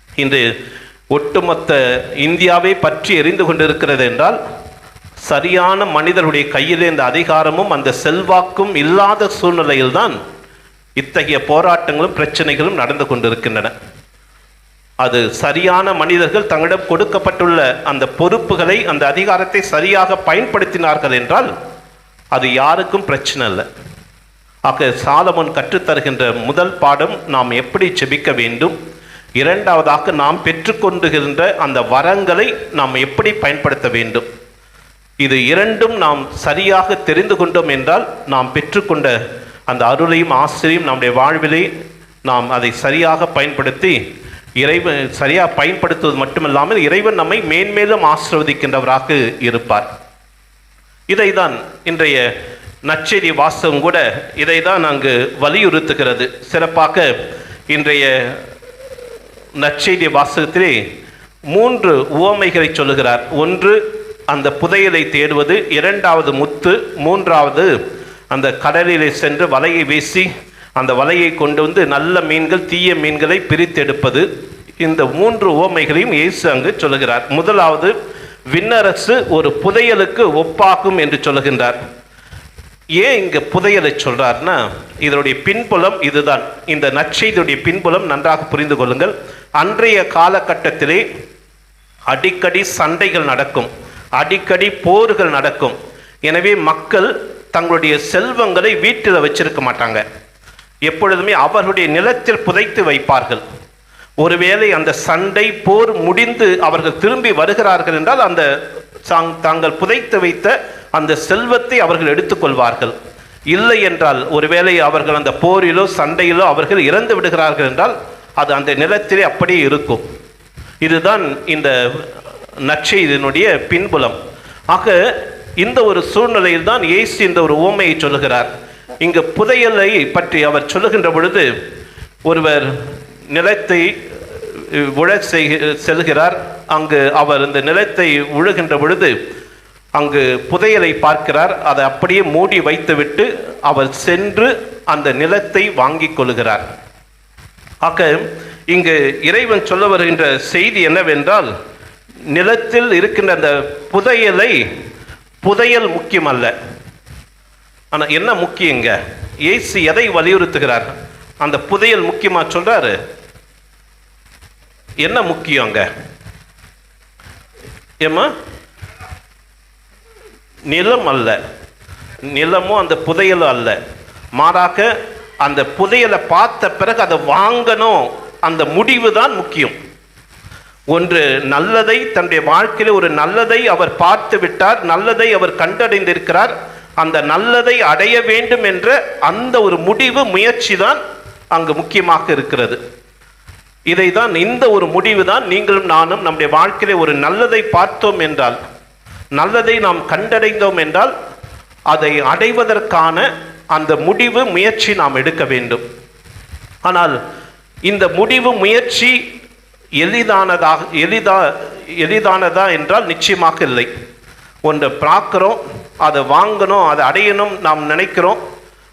இன்று ஒட்டுமொத்த இந்தியாவை பற்றி எரிந்து கொண்டிருக்கிறது என்றால் சரியான மனிதருடைய கையிலே இந்த அதிகாரமும் அந்த செல்வாக்கும் இல்லாத சூழ்நிலையில்தான் இத்தகைய போராட்டங்களும் பிரச்சனைகளும் நடந்து கொண்டிருக்கின்றன. அது சரியான மனிதர்கள் தங்களிடம் கொடுக்கப்பட்டுள்ள அந்த பொறுப்புகளை, அந்த அதிகாரத்தை சரியாக பயன்படுத்தினார்கள் என்றால் அது யாருக்கும் பிரச்சனை இல்லை. ஆக சாலமோன் கற்றுத்தருகின்ற முதல் பாடம், நாம் எப்படி ஜெபிக்க வேண்டும். இரண்டாவதாக நாம் பெற்றுக்கொண்டுகின்ற அந்த வரங்களை நாம் எப்படி பயன்படுத்த வேண்டும். இது இரண்டும் நாம் சரியாக தெரிந்து கொண்டோம் என்றால் நாம் பெற்றுக்கொண்ட அந்த அருளையும் ஆசிரியும் நம்முடைய வாழ்விலே நாம் அதை சரியாக பயன்படுத்தி இறைவன் சரியாக பயன்படுத்துவது மட்டுமில்லாமல் இறைவன் நம்மை மேன்மேலும் ஆசீர்வதிக்கின்றவராக இருப்பார். இதைதான் இன்றைய நற்செய்தி வாசகம் கூட இதை தான் அங்கு வலியுறுத்துகிறது. சிறப்பாக இன்றைய நற்செய்தி வாசகத்திலே 3 உவமைகளை சொல்லுகிறார். ஒன்று அந்த புதையலை தேடுவது, இரண்டாவது முத்து, மூன்றாவது அந்த கடலிலே சென்று வலையை வீசி அந்த வலையை கொண்டு வந்து நல்ல மீன்கள் தீய மீன்களை பிரித்தெடுப்பது. இந்த 3 உவமைகளையும் இயேசு அங்கு சொல்லுகிறார். முதலாவது, விண்ணரசு ஒரு புதையலுக்கு ஒப்பாகும் என்று சொல்லுகின்றார். ஏன் இங்க புதையலை சொல்றார்னா, இதனுடைய பின்புலம் இதுதான். இந்த நற்செய்தியுடைய பின்புலம் நன்றாக புரிந்து கொள்ளுங்கள். அன்றைய காலகட்டத்திலே அடிக்கடி சண்டைகள் நடக்கும், அடிக்கடி போர்கள் நடக்கும். எனவே மக்கள் தங்களுடைய செல்வங்களை வீட்டில் வச்சிருக்க மாட்டாங்க, எப்பொழுதுமே அவர்களுடைய நிலத்தில் புதைத்து வைப்பார்கள். ஒருவேளை அந்த சண்டை போர் முடிந்து அவர்கள் திரும்பி வருகிறார்கள் என்றால் அந்த தாங்கள் புதைத்து வைத்த அந்த செல்வத்தை அவர்கள் எடுத்துக்கொள்வார்கள். இல்லை என்றால், ஒருவேளை அவர்கள் அந்த போரிலோ சண்டையிலோ அவர்கள் இறந்து விடுகிறார்கள் என்றால் அது அந்த நிலத்திலே அப்படியே இருக்கும். இதுதான் இந்த நற்செய்தியினுடைய பின்புலம். ஆக இந்த ஒரு சூழ்நிலையில் தான் இயேசு இந்த ஒரு உவமையை சொல்லுகிறார். இங்கு புதையலை பற்றி அவர் சொல்லுகின்ற பொழுது, ஒருவர் நிலத்தை உழ செல்கிறார். அங்கு அவர் இந்த நிலத்தை உழுகின்ற பொழுது அங்கு புதையலை பார்க்கிறார். அதை அப்படியே மூடி வைத்துவிட்டு அவர் சென்று அந்த நிலத்தை வாங்கி கொள்கிறார். ஆக இங்கு இறைவன் சொல்ல வருகின்ற செய்தி என்னவென்றால், நிலத்தில் இருக்கின்ற அந்த புதையல் முக்கியம் அல்ல. ஆனால் என்ன முக்கியங்க? இயேசு எதை வலியுறுத்துகிறார்? அந்த புதையல் முக்கியமா சொல்றாரு. என்ன முக்கியங்க? ஏமா, நிலம் அல்ல, நிலமும் அந்த புதையலும் அல்ல. மாறாக அந்த புதையலை பார்த்த பிறகு அதை வாங்கணும், அந்த முடிவு தான் முக்கியம். ஒன்று நல்லதை, தன்னுடைய வாழ்க்கையில் ஒரு நல்லதை அவர் பார்த்து விட்டார், நல்லதை அவர் கண்டடைந்திருக்கிறார். அந்த நல்லதை அடைய வேண்டும் என்ற அந்த ஒரு முடிவு, முயற்சி தான் அங்கு முக்கியமாக இருக்கிறது. இதை தான், இந்த ஒரு முடிவு தான் நீங்களும் நானும் நம்முடைய வாழ்க்கையிலே ஒரு நல்லதை பார்த்தோம் என்றால், நல்லதை நாம் கண்டடைந்தோம் என்றால், அதை அடைவதற்கான அந்த முடிவு, முயற்சி நாம் எடுக்க வேண்டும். ஆனால் இந்த முடிவு, முயற்சி எளிதானதா என்றால் நிச்சயமாக இல்லை. ஒன்றை பார்க்கிறோம், அதை வாங்கணும், அதை அடையணும் நாம் நினைக்கிறோம்.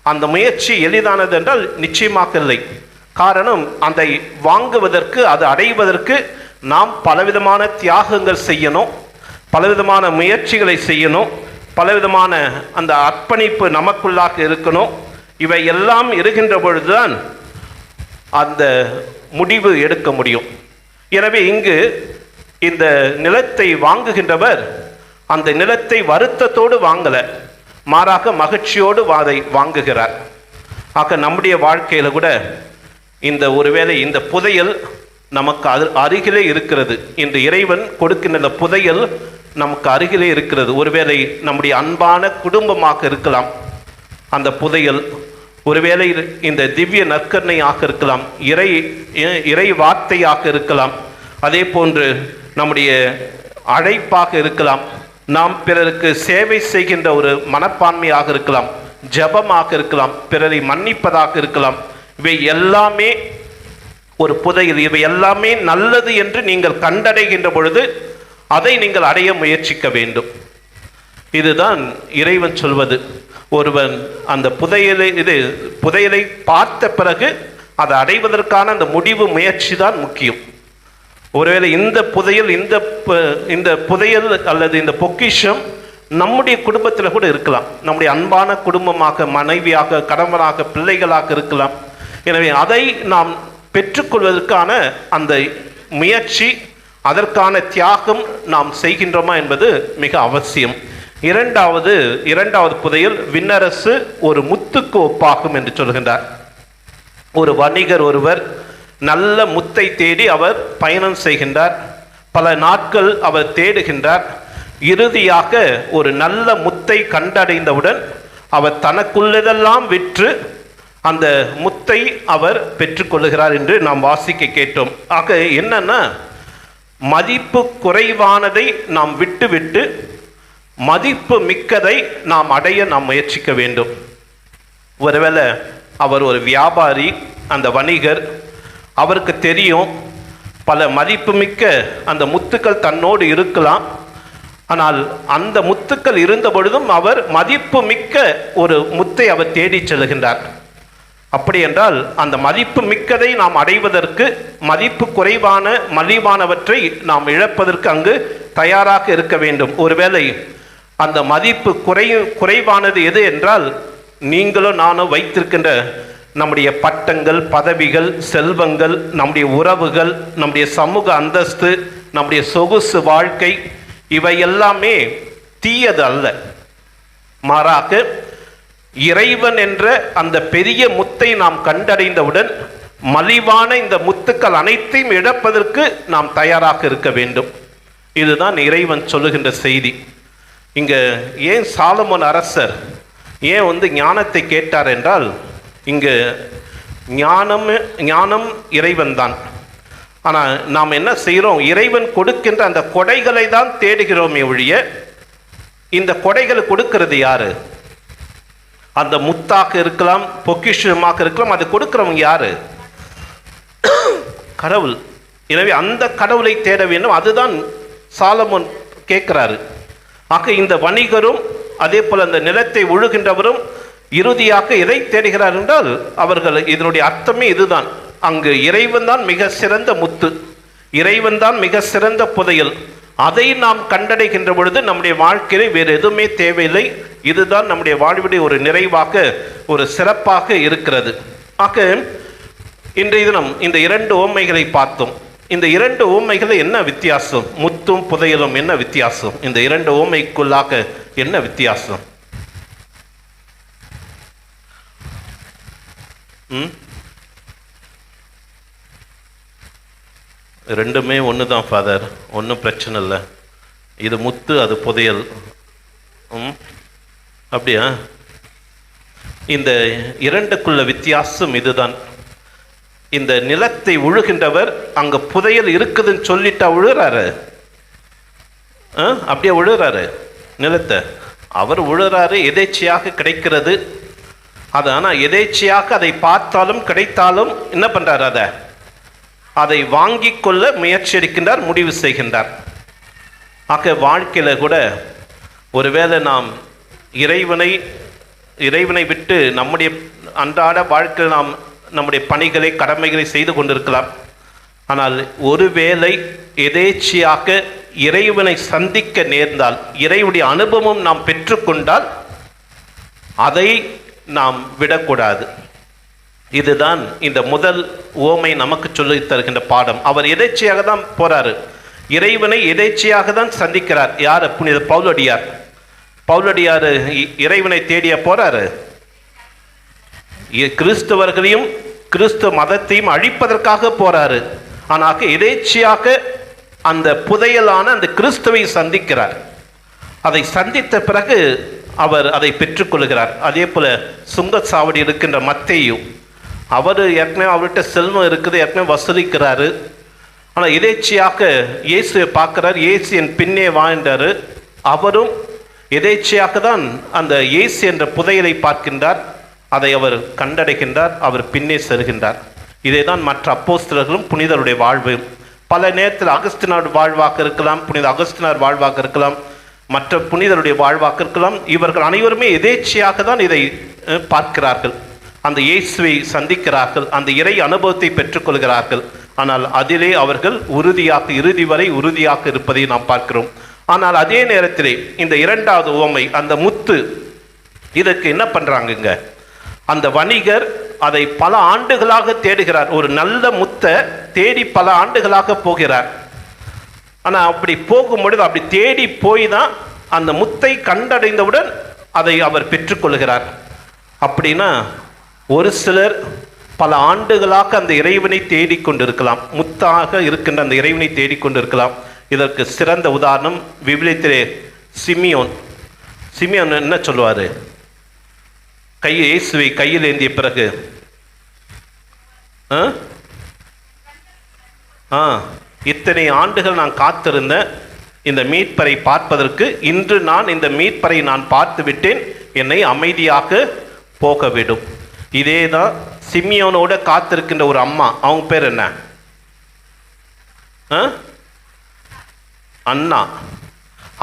அந்த முயற்சி எளிதானது என்றால் நிச்சயமாக இல்லை. காரணம், அதை வாங்குவதற்கு, அதை அடைவதற்கு நாம் பலவிதமான தியாகங்கள் செய்யணும், பலவிதமான முயற்சிகளை செய்யணும், பலவிதமான அந்த அர்ப்பணிப்பு நமக்குள்ளாக இருக்கணும். இவை எல்லாம் இருக்கின்ற பொழுதுதான் அந்த முடிவு எடுக்க முடியும். எனவே இங்கு இந்த நிலத்தை வாங்குகின்றவர் அந்த நிலத்தை வருத்தத்தோடு வாங்கல, மாறாக மகிழ்ச்சியோடு அதை வாங்குகிறார். ஆக நம்முடைய வாழ்க்கையில கூட இந்த ஒருவேளை இந்த புதையல் நமக்கு அருகிலே இருக்கிறது. இன்று இறைவன் கொடுக்கின்ற இந்த புதையல் நமக்கு அருகிலே இருக்கிறது. ஒருவேளை நம்முடைய அன்பான குடும்பமாக இருக்கலாம் அந்த புதையல், ஒருவேளை இந்த திவ்ய நற்கருணையாக இருக்கலாம், இறை வார்த்தையாக இருக்கலாம், அதே போன்று நம்முடைய அழைப்பாக இருக்கலாம், நாம் பிறருக்கு சேவை செய்கின்ற ஒரு மனப்பான்மையாக இருக்கலாம், ஜபமாக இருக்கலாம், பிறரை மன்னிப்பதாக இருக்கலாம். இவை எல்லாமே ஒரு புதையல். இவை எல்லாமே நல்லது என்று நீங்கள் கண்டடைகின்ற பொழுது அதை நீங்கள் அடைய முயற்சிக்க வேண்டும். இதுதான் இறைவன் சொல்வது. ஒருவன் அந்த புதையலை பார்த்த பிறகு அதை அடைவதற்கான அந்த முடிவு, முயற்சி தான் முக்கியம். ஒருவேளை இந்த புதையல் அல்லது இந்த பொக்கிஷம் நம்முடைய குடும்பத்தில் கூட இருக்கலாம், நம்முடைய அன்பான குடும்பமாக, மனைவியாக, கணவனாக, பிள்ளைகளாக இருக்கலாம். எனவே அதை நாம் பெற்றுக்கொள்வதற்கான அந்த முயற்சி, அதற்கான தியாகம் நாம் செய்கின்றோமா என்பது மிக அவசியம். இரண்டாவது புதையல், விண்ணரசு ஒரு முத்துக்கு ஒப்பாகும் என்று சொல்கின்றார். ஒரு வணிகர் ஒருவர் நல்ல முத்தை தேடி அவர் பயணம் செய்கின்றார். பல நாட்கள் அவர் தேடுகின்றார். இறுதியாக ஒரு நல்ல முத்தை கண்டடைந்தவுடன் அவர் தனக்குள்ளதெல்லாம் விற்று அந்த முத்தை அவர் பெற்றுக்கொள்ளுகிறார் என்று நாம் வாசிக்க கேட்டோம். ஆக என்னன்னா, மதிப்பு குறைவானதை நாம் விட்டுவிட்டு மதிப்பு மிக்கதை நாம் அடைய நாம் முயற்சிக்க வேண்டும். ஒருவேளை அவர் ஒரு வியாபாரி, அந்த வணிகர், அவருக்கு தெரியும் பல மதிப்புமிக்க அந்த முத்துக்கள் தன்னோடு இருக்கலாம். ஆனால் அந்த முத்துக்கள் இருந்த பொழுதும் அவர் மதிப்பு மிக்க ஒரு முத்தை அவர் தேடிச் செல்கின்றார். அப்படி என்றால் அந்த மதிப்பு மிக்கதை நாம் அடைவதற்கு மதிப்பு குறைவான மலிவானவற்றை நாம் இழப்பதற்கு அங்கு தயாராக இருக்க வேண்டும். ஒருவேளை அந்த மதிப்பு குறைவானது எது என்றால், நீங்களும் நானும் வைத்திருக்கின்ற நம்முடைய பட்டங்கள், பதவிகள், செல்வங்கள், நம்முடைய உறவுகள், நம்முடைய சமூக அந்தஸ்து, நம்முடைய சொகுசு வாழ்க்கை, இவை எல்லாமே தீயது அல்ல. மாறாக இறைவன் என்ற அந்த பெரிய முத்தை நாம் கண்டடைந்தவுடன் மலிவான இந்த முத்துக்கள் அனைத்தையும் இழப்பதற்கு நாம் தயாராக இருக்க வேண்டும். இதுதான் இறைவன் சொல்லுகின்ற செய்தி. இங்க ஏன் சாலமோன் அரசர் ஏன் ஞானத்தை கேட்டார் என்றால், இங்கு ஞானம் இறைவன் தான். ஆனால் நாம் என்ன செய்கிறோம், இறைவன் கொடுக்கின்ற அந்த கொடைகளை தான் தேடுகிறோமே ஒழிய, இந்த கொடைகளை கொடுக்கிறது யாரு? அந்த முத்தாக இருக்கலாம், பொக்கிஷமாக இருக்கலாம், அது கொடுக்கிறவங்க யாரு? கடவுள். எனவே அந்த கடவுளை தேட வேண்டும். அதுதான் சாலமோன் கேட்கிறாரு. ஆக இந்த வணிகரும் அதே போல அந்த நிலத்தை உழுகின்றவரும் இறுதியாக எதை தேடுகிறார் என்றால், அவர்கள் இதனுடைய அர்த்தமே இதுதான். அங்கு இறைவன் தான் மிக சிறந்த முத்து, இறைவன் தான் மிக சிறந்த புதையல். அதை நாம் கண்டடைகின்ற பொழுது நம்முடைய வாழ்க்கையிலே வேறு எதுவுமே தேவையில்லை. இதுதான் நம்முடைய வாழ்வுடைய ஒரு நிறைவாக, ஒரு சிறப்பாக இருக்கிறது. ஆக இன்றைய தினம் இந்த 2 உவமைகளை பார்த்தோம். இந்த 2 உவமைகளை என்ன வித்தியாசம்? முத்தும் புதையலும் என்ன வித்தியாசம்? இந்த 2 உவமைக்குள்ளாக என்ன வித்தியாசம்? ரெண்டுமே ஒன்று தான் ஃபாதர், ஒன்றும் பிரச்சனை இல்லை. இது முத்து, அது புதையல். அப்படியா? இந்த 2க்குள்ள வித்தியாசம் இதுதான். இந்த நிலத்தை உழுகின்றவர் அங்க புதையல் இருக்குதுன்னு சொல்லிட்டா உழுறாரு? அப்படியே உழுறாரு நிலத்தை? அவர் உழுறாரு, எதேச்சையாக கிடைக்கிறது அது. ஆனால் எதேச்சையாக அதை பார்த்தாலும் கிடைத்தாலும் என்ன பண்றாரு? அதை வாங்கி கொள்ள முயற்சி எடுக்கின்றார், முடிவு செய்கின்றார். ஆக வாழ்க்கையில கூட ஒருவேளை நாம் இறைவனை விட்டு நம்முடைய அன்றாட வாழ்க்கையில் நாம் நம்முடைய பணிகளை, கடமைகளை செய்து கொண்டிருக்கலாம். ஆனால் ஒருவேளை எதேச்சையாக இறைவனை சந்திக்க நேர்ந்தால், இறைவனுடைய அனுபவம் நாம் பெற்றுக்கொண்டால் அதை நாம் விடக்கூடாது. இதுதான் இந்த முதல் உவமை நமக்கு சொல்லி தருகின்ற பாடம். அவர் எதேச்சையாக தான் போறாரு, இறைவனை எதேச்சையாக தான் சந்திக்கிறார். யார்? புனித பவுலடியார். பவுலடியார் இறைவனை தேடிய போறாரு? கிறிஸ்தவர்களையும் கிறிஸ்துவ மதத்தையும் அழிப்பதற்காக போறாரு. ஆனால் எதேச்சையாக அந்த புதையலான அந்த கிறிஸ்துவை சந்திக்கிறார். அதை சந்தித்த பிறகு அவர் அதை பெற்றுக்கொள்கிறார். அதே போல சுங்கச்சாவடி இருக்கின்ற மத்தேயு, அவர் ஏற்கனவே அவர்கிட்ட செல்வம் இருக்குது, ஏற்கனவே வசூலிக்கிறாரு. ஆனால் எதேச்சையாக இயேசுவை பார்க்கிறார். இயேசு என் பின்னே வாழ்ந்தார். அவரும் எதேச்சையாக தான் அந்த இயேசு என்ற புதையலை பார்க்கின்றார். அதை அவர் கண்டடைகின்றார், அவர் பின்னே செல்கின்றார். இதை தான் மற்ற அப்போஸ்தலர்களும் புனிதருடைய வாழ்வு. பல நேரத்தில் அகஸ்தினார் வாழ்வாக இருக்கலாம், புனித அகஸ்தினார் வாழ்வாக இருக்கலாம், மற்ற புனிதருடைய வாழ்வாக இருக்கலாம். இவர்கள் அனைவருமே எதேச்சையாக தான் இதை பார்க்கிறார்கள். அந்த இயேசுவை சந்திக்கிறார்கள், அந்த இறை அனுபவத்தை பெற்றுக்கொள்கிறார்கள். ஆனால் அதிலே அவர்கள் உறுதியாக, இறுதி வரை உறுதியாக இருப்பதை நாம் பார்க்கிறோம். ஆனால் அதே நேரத்திலே இந்த 2வது உவமை, அந்த முத்து, இதற்கு என்ன பண்றாங்க? அந்த வணிகர் அதை பல ஆண்டுகளாக தேடுகிறார். ஒரு நல்ல முத்தை தேடி பல ஆண்டுகளாக போகிறார். ஆனால் அப்படி போகும்பொழுது, அப்படி தேடி போய் தான் அந்த முத்தை கண்டடைந்தவுடன் அதை அவர் பெற்றுக்கொள்கிறார். அப்படின்னா ஒரு சிலர் பல ஆண்டுகளாக அந்த இறைவனை தேடிக்கொண்டிருக்கலாம், முத்தாக இருக்கின்ற அந்த இறைவனை தேடிக்கொண்டிருக்கலாம். இதற்கு சிறந்த உதாரணம் விவிலியத்திலே சிமியோன். சிமியோன் என்ன சொல்லுவார்? இயேசுவை கையில் ஏந்திய பிறகு இத்தனை ஆண்டுகள் நான் காத்திருந்த இந்த மீட்பரை பார்ப்பதற்கு, இன்று நான் இந்த மீட்பரை நான் பார்த்து விட்டேன், என்னை அமைதியாக போக விடும். இதே தான் சிமியோனோட காத்திருக்கின்ற ஒரு அம்மா. அவங்க பேர் என்ன? அண்ணா.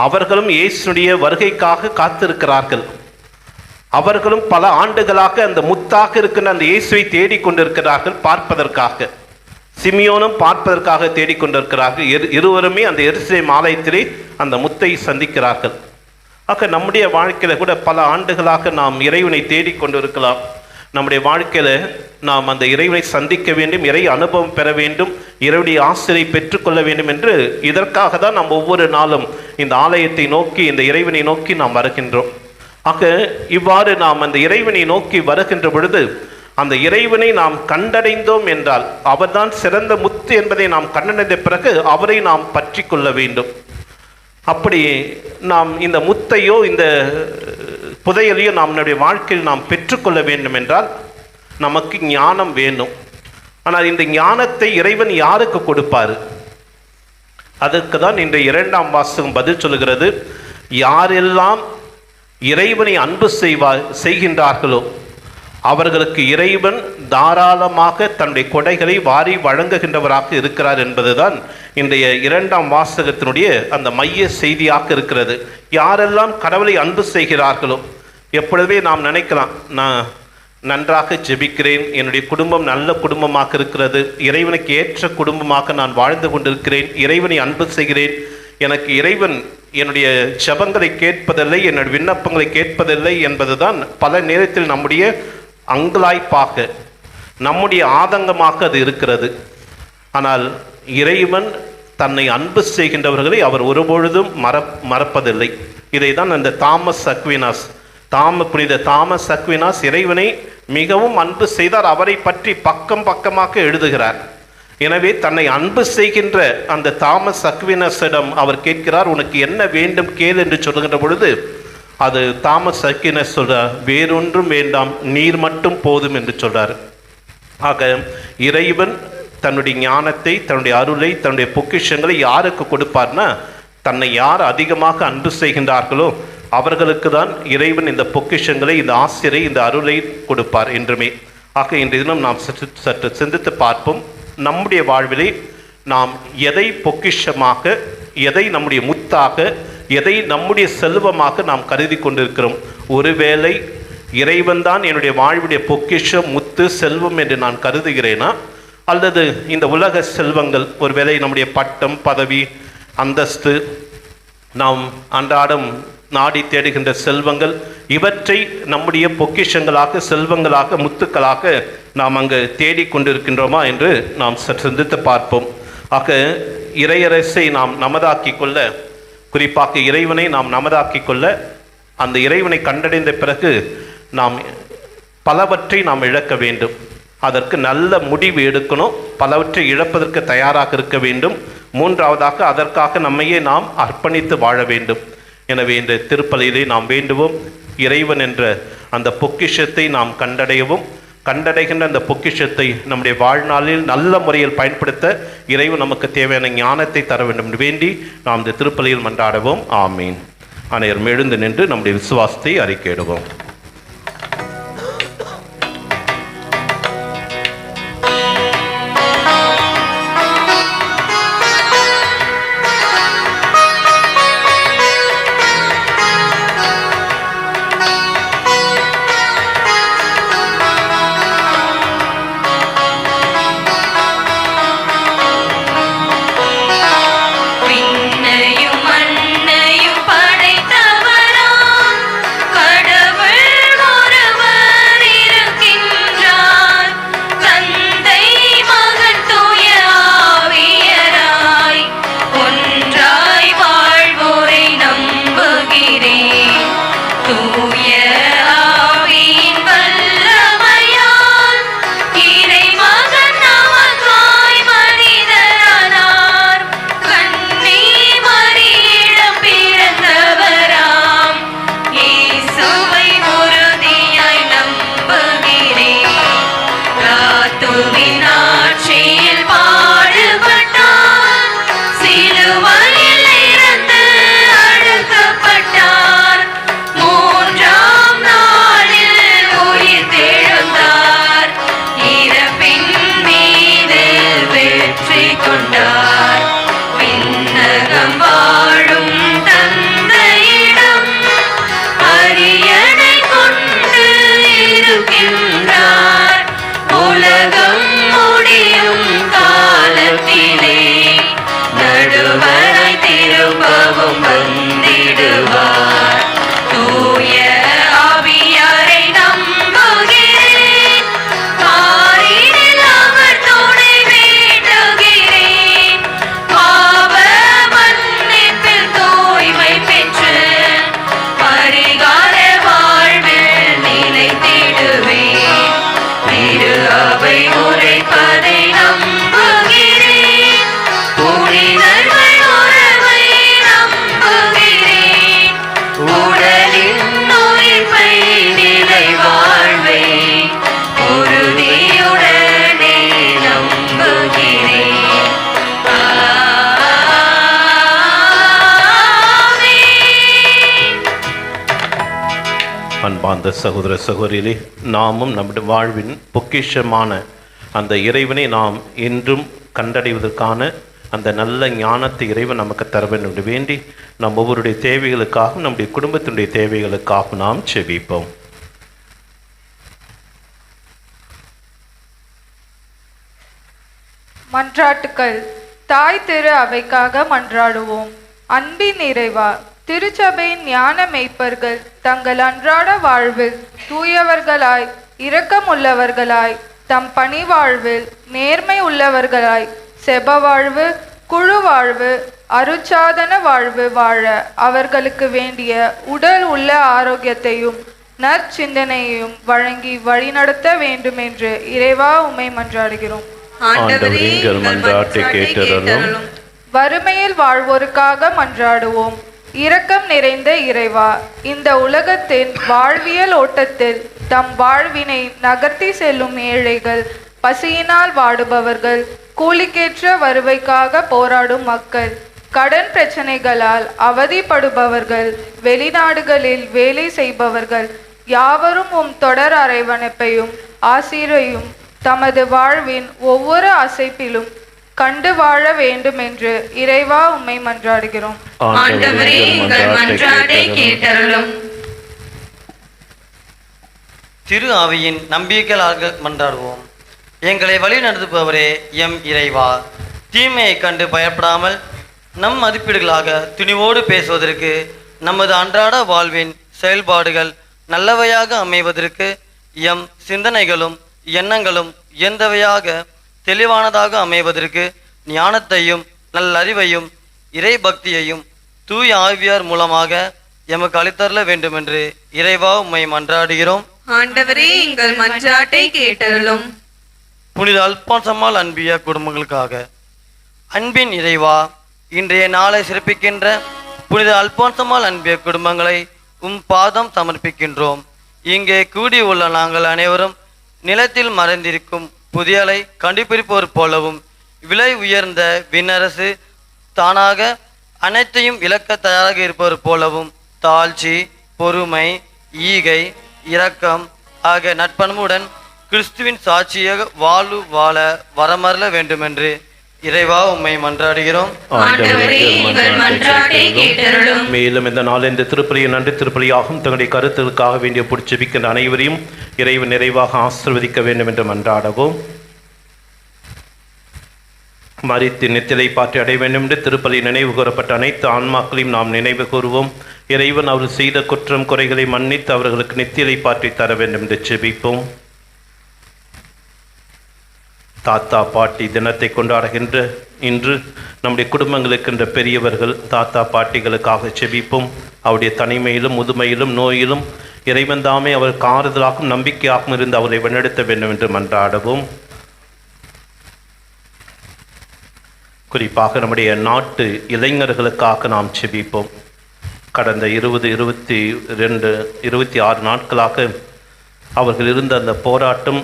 அவர்களும் இயேசுடைய வருகைக்காக காத்திருக்கிறார்கள். அவர்களும் பல ஆண்டுகளாக அந்த முத்தாக இருக்கின்ற அந்த இயேசுவை தேடிக்கொண்டிருக்கிறார்கள் பார்ப்பதற்காக. சிமியோனும் பார்ப்பதற்காக தேடிக்கொண்டிருக்கிறார்கள். இருவருமே அந்த எருசலேம் ஆலயத்திலே அந்த முத்தை சந்திக்கிறார்கள். ஆக நம்முடைய வாழ்க்கையில கூட பல ஆண்டுகளாக நாம் இறைவனை தேடிக்கொண்டிருக்கலாம். நம்முடைய வாழ்க்கையில நாம் அந்த இறைவனை சந்திக்க வேண்டும், இறை அனுபவம் பெற வேண்டும், இறைவனுடைய ஆசிரியை பெற்றுக்கொள்ள வேண்டும் என்று இதற்காக தான் நாம் ஒவ்வொரு நாளும் இந்த ஆலயத்தை நோக்கி, இந்த இறைவனை நோக்கி நாம் வருகின்றோம். ஆக இவ்வாறு நாம் அந்த இறைவனை நோக்கி வருகின்ற பொழுது அந்த இறைவனை நாம் கண்டடைந்தோம் என்றால், அவர்தான் சிறந்த முத்து என்பதை நாம் கண்டடைந்த பிறகு அவரை நாம் பற்றி கொள்ள வேண்டும். அப்படி நாம் இந்த முத்தையோ இந்த புதையலையோ நம்முடைய வாழ்க்கையில் நாம் பெற்றுக்கொள்ள வேண்டும் என்றால் நமக்கு ஞானம் வேணும். ஆனால் இந்த ஞானத்தை இறைவன் யாருக்கு கொடுப்பாரு? அதற்கு தான் இந்த 2ஆம் வாசகம் பதில் சொல்லுகிறது. யாரெல்லாம் இறைவனை அன்பு செய்கின்றார்களோ அவர்களுக்கு இறைவன் தாராளமாக தன்னுடைய கொடைகளை வாரி வழங்குகின்றவராக இருக்கிறார் என்பதுதான் இன்றைய 2ஆம் வாசகத்தினுடைய அந்த மைய செய்தியாக இருக்கிறது. யாரெல்லாம் கடவுளை அன்பு செய்கிறார்களோ, எப்பொழுதுமே நாம் நினைக்கலாம், நான் நன்றாக ஜெபிக்கிறேன், என்னுடைய குடும்பம் நல்ல குடும்பமாக இருக்கிறது, இறைவனுக்கு ஏற்ற குடும்பமாக நான் வாழ்ந்து கொண்டிருக்கிறேன், இறைவனை அன்பு செய்கிறேன், எனக்கு இறைவன் என்னுடைய ஜெபங்களை கேட்பதில்லை, என்னுடைய விண்ணப்பங்களை கேட்பதில்லை என்பதுதான் பல நேரத்தில் நம்முடைய அங்கலாய்ப்பாக, நம்முடைய ஆதங்கமாக அது இருக்கிறது. ஆனால் இறைவன் தன்னை அன்பு செய்கின்றவர்களை அவர் ஒருபொழுதும் மறப்பதில்லை. இதை தான் அந்த புனித தாமஸ் அக்வினாஸ் இறைவனை மிகவும் அன்பு செய்தார். அவரை பற்றி பக்கம் பக்கமாக எழுதுகிறார். எனவே தன்னை அன்பு செய்கின்ற அந்த தாமஸ் அக்வினாஸிடம் அவர் கேட்கிறார், உனக்கு என்ன வேண்டும் கேள் என்று சொல்லுகின்ற பொழுது அது தாமஸ் அக்வினாஸ் சொல்றார், வேறொன்றும் வேண்டாம், நீர் மட்டும் போதும் என்று சொல்றார். ஆக இறைவன் தன்னுடைய ஞானத்தை, தன்னுடைய அருளை, தன்னுடைய பொக்கிஷங்களை யாருக்கு கொடுப்பார்னா, தன்னை யார் அதிகமாக அன்பு செய்கின்றார்களோ அவர்களுக்கு தான் இறைவன் இந்த பொக்கிஷங்களை, இந்த ஆசிரை, இந்த அருளை கொடுப்பார் என்றுமே. ஆக இன்றைய தினம் நாம் சற்று சிந்தித்து பார்ப்போம். நம்முடைய வாழ்விலே நாம் எதை பொக்கிஷமாக, எதை நம்முடைய முத்தாக, எதை நம்முடைய செல்வமாக நாம் கருதி கொண்டிருக்கிறோம்? ஒருவேளை இறைவன் தான் என்னுடைய வாழ்வுடைய பொக்கிஷம், முத்து, செல்வம் என்று நான் கருதுகிறேனா? அல்லது இந்த உலக செல்வங்கள், ஒருவேளை நம்முடைய பட்டம், பதவி, அந்தஸ்து, நாம் அன்றாடம் நாடி தேடுகின்ற செல்வங்கள், இவற்றை நம்முடைய பொக்கிஷங்களாக, செல்வங்களாக, முத்துக்களாக நாம் அங்கு தேடிக்கொண்டிருக்கின்றோமா என்று நாம் சற்று சிந்தித்து பார்ப்போம். ஆக இறையரசை நாம் நமதாக்கி கொள்ள, குறிப்பாக இறைவனை நாம் நமதாக்கி கொள்ள, அந்த இறைவனை கண்டடைந்த பிறகு நாம் பலவற்றை நாம் இழக்க வேண்டும். அதற்கு நல்ல முடிவு எடுக்கணும். பலவற்றை இழப்பதற்கு தயாராக இருக்க வேண்டும். மூன்றாவதாக அதற்காக நம்மையே நாம் அர்ப்பணித்து வாழ வேண்டும். எனவே இந்த திருப்பலியிலே நாம் வேண்டுவோம், இறைவன் என்ற அந்த பொக்கிஷத்தை நாம் கண்டடையவும், கண்டடைகின்ற அந்த பொக்கிஷத்தை நம்முடைய வாழ்நாளில் நல்ல முறையில் பயன்படுத்த இறைவன் நமக்கு தேவையான ஞானத்தை தர வேண்டும் என்று வேண்டி நாம் இந்த திருப்பலியில் மன்றாடுவோம். ஆமீன். அனைவரும் எழுந்து நின்று நம்முடைய விசுவாசத்தை அறிக்கையிடுவோம். சிலுவையில் இருந்து அழுக்கப்பட்டார். 3 அன்பார்ந்த சகோதர சகோதரிகளே, நாமும் நம்முடைய வாழ்வின் பொக்கிஷமான அந்த இறைவனை நாம் என்றும் கண்டடைவதற்கான அந்த நல்ல ஞானத்தை இறைவன் நமக்கு தர வேண்டும் என்று வேண்டி நம் ஒவ்வொருடைய தேவைகளுக்காகவும் நம்முடைய குடும்பத்தினுடைய தேவைகளுக்காகவும் நாம் செபிப்போம். மன்றாட்டுக்கள். தாய் திரு அவைக்காக மன்றாடுவோம். அன்பின் இறைவா, திருச்சபையின் ஞான மெய்ப்பர்கள் தங்கள் அன்றாட வாழ்வில் தூயவர்களாய், இரக்கமுள்ளவர்களாய், தம் பணி வாழ்வில் நேர்மை உள்ளவர்களாய், செப வாழ்வு, குழு வாழ்வு, அருட்சாதன வாழ்வு வாழ அவர்களுக்கு வேண்டிய உடல் உள்ள ஆரோக்கியத்தையும் நற்சிந்தனையையும் வழங்கி வழிநடத்த வேண்டும் என்று இறைவா உம்மை மன்றாடுகிறோம். ஆண்டவரே, எங்கள் மன்றாட்டை கேட்டருளும். வறுமையில் வாழ்வோருக்காக மன்றாடுவோம். இரக்கம் நிறைந்த இறைவா, இந்த உலகத்தின் வாழ்வியல் ஓட்டத்தில் தம் வாழ்வினை நகர்த்தி செல்லும் ஏழைகள், பசியினால் வாடுபவர்கள், கூலிக்கேற்ற வருவைக்காக போராடும் மக்கள், கடன் பிரச்சனைகளால் அவதிப்படுபவர்கள், வெளிநாடுகளில் வேலை செய்பவர்கள் யாவரும் உம் தொடர் அரவணைப்பையும் ஆசீரையும் தமது வாழ்வின் ஒவ்வொரு அசைப்பிலும் கண்டு வாழ வேண்டும் என்று இறைவா உம்மை மன்றாடுகிறோம். ஆண்டவரே, எங்கள் மன்றாட்டை கேட்டருளும். திரு ஆவியின் நம்பிக்கையாக மன்றாடுவோம். எங்களை வழி நடத்துபவரே எம் இறைவா, தீமையை கண்டு பயப்படாமல் நம் மதிப்பீடுகளாக துணிவோடு பேசுவதற்கு, நமது அன்றாட வாழ்வின் செயல்பாடுகள் நல்லவையாக அமைவதற்கு, எம் சிந்தனைகளும் எண்ணங்களும் எந்தவையாக தெளிவானதாக அமைவதற்கு ஞானத்தையும் நல்லறிவையும் இறை பக்தியையும் தூய ஆவியார் மூலமாக எமக்கு அளித்தரல வேண்டும் என்று இறைவா உம்மை மன்றாடுகிறோம். ஆண்டவரே, எங்கள் மன்றாட்டை கேட்டருளும். புனித அல்பான்சம்மாள் அன்பிய குடும்பங்களுக்காக. அன்பின் இறைவா, இன்றைய நாளை சிறப்பிக்கின்ற புனித அல்பான்சம்மாள் அன்பிய குடும்பங்களை உம் பாதம் சமர்ப்பிக்கின்றோம். இங்கே கூடி உள்ள நாங்கள் அனைவரும் நிலத்தில் மறைந்திருக்கும் புதியலை கண்டுபிடிப்போர் போலவும், விலை உயர்ந்த விண்ணரசு தானாக அனைத்தையும் இழக்க தயாராக இருப்பவர் போலவும், தாழ்ச்சி, பொறுமை, ஈகை, இரக்கம் ஆகிய நட்பண்புடன் கிறிஸ்துவின் சாட்சியாக வாழ்வு வாழ வரமறல வேண்டுமென்று இறைவா உம்மை மன்றாடுகிறோம். மேலும் இந்த நாள் இந்த திருப்பலியை நன்றி திருப்பலியாகும் தங்களுடைய கருத்துக்களுக்காக வேண்டிய பிடிச்சிருக்கின்ற அனைவரையும் இறைவன் நிறைவாக ஆசீர்வதிக்க வேண்டும் என்று மன்றாடவும். மரித்து நித்திலை பாற்றி அடைய வேண்டும் என்று திருப்பலி நினைவு கூறப்பட்ட அனைத்து ஆன்மாக்களையும் நாம் நினைவு கூறுவோம். இறைவன் அவர் செய்த குற்றம் குறைகளை மன்னித்து அவர்களுக்கு நித்திலை பாற்றி தர வேண்டும் என்று செபிப்போம். தாத்தா பாட்டி தினத்தை கொண்டாடுகின்ற இன்று நம்முடைய குடும்பங்களுக்கின்ற பெரியவர்கள் தாத்தா பாட்டிகளுக்காக செபிப்போம். அவருடைய தனிமையிலும் முதுமையிலும் நோயிலும் இறைவன் தாமே அவருக்கு ஆறுதலாகவும் நம்பிக்கையாகவும் இருந்து அவரை வழிநடத்த வேண்டும் என்று மன்றாடவும். குறிப்பாக நம்முடைய நாட்டு இளைஞர்களுக்காக நாம் செபிப்போம். கடந்த 26 நாட்களாக அவர்கள் இருந்த அந்த போராட்டம்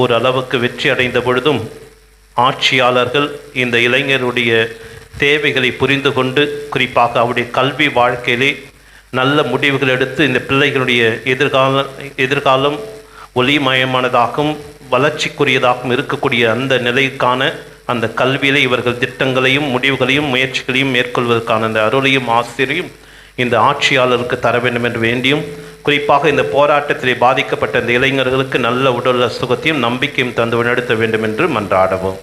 ஓரளவுக்கு வெற்றி அடைந்த பொழுதும் ஆட்சியாளர்கள் இந்த இளைஞருடைய தேவைகளை புரிந்து கொண்டு குறிப்பாக அவருடைய கல்வி வாழ்க்கையிலே நல்ல முடிவுகள் எடுத்து இந்த பிள்ளைகளுடைய எதிர்காலம் ஒளிமயமானதாகவும் வளர்ச்சிக்குரியதாகவும் இருக்கக்கூடிய அந்த நிலைக்கான அந்த கல்வியிலே இவர்கள் திட்டங்களையும் முடிவுகளையும் முயற்சிகளையும் மேற்கொள்வதற்கான அந்த அருளையும் ஆசிரியையும் இந்த ஆட்சியாளருக்கு தர வேண்டும் என்று வேண்டியும், குறிப்பாக இந்த போராட்டத்திலே பாதிக்கப்பட்ட இந்த இளைஞர்களுக்கு நல்ல உடல் சுகத்தையும் நம்பிக்கையும் தந்து வழிநடத்த வேண்டும் என்று மன்றாடவும்.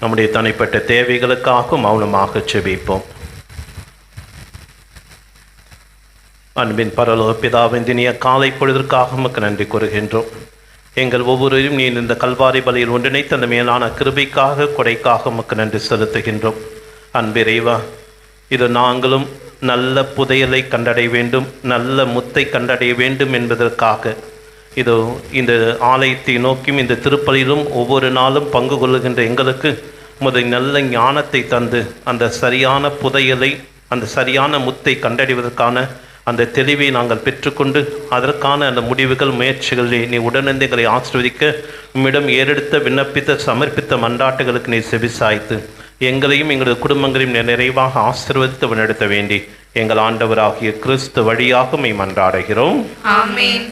நம்முடைய தனிப்பட்ட தேவைகளுக்காக மௌனமாக செபிப்போம். அன்பின் பரலோக பிதாவின் தினிய காலை பொழுதற்காக உமக்கு நன்றி கூறுகின்றோம். எங்கள் ஒவ்வொருவரும் நீ இந்த கல்வாரி பலியில் ஒன்றிணைத்த அந்த மேலான கிருபைக்காக கொடைக்காக உமக்கு நன்றி செலுத்துகின்றோம். அன்பிறைவா, இது நாங்களும் நல்ல புதையலை கண்டடைய வேண்டும், நல்ல முத்தை கண்டடைய வேண்டும் என்பதற்காக இதோ இந்த ஆலயத்தை நோக்கியும் இந்த திருப்பலியிலும் ஒவ்வொரு நாளும் பங்கு கொள்ளுகின்ற எங்களுக்கு முதல் நல்ல ஞானத்தை தந்து அந்த சரியான புதையலை அந்த சரியான முத்தை கண்டடைவதற்கான அந்த தெளிவை நாங்கள் பெற்றுக்கொண்டு அதற்கான அந்த முடிவுகள் முயற்சிகளிலே நீ உடனே எங்களை ஆசீர்வதிக்க உம்மிடம் ஏறெடுத்த விண்ணப்பித்த சமர்ப்பித்த மன்றாட்டுகளுக்கு நீ செவிசாய்த்து எங்களையும் எங்களது குடும்பங்களையும் நிறைவாக ஆசீர்வதித்து வழிநடத்த வேண்டி எங்கள் ஆண்டவராகிய கிறிஸ்து வழியாக மெய் மன்றாடுகிறோம். ஆமென்.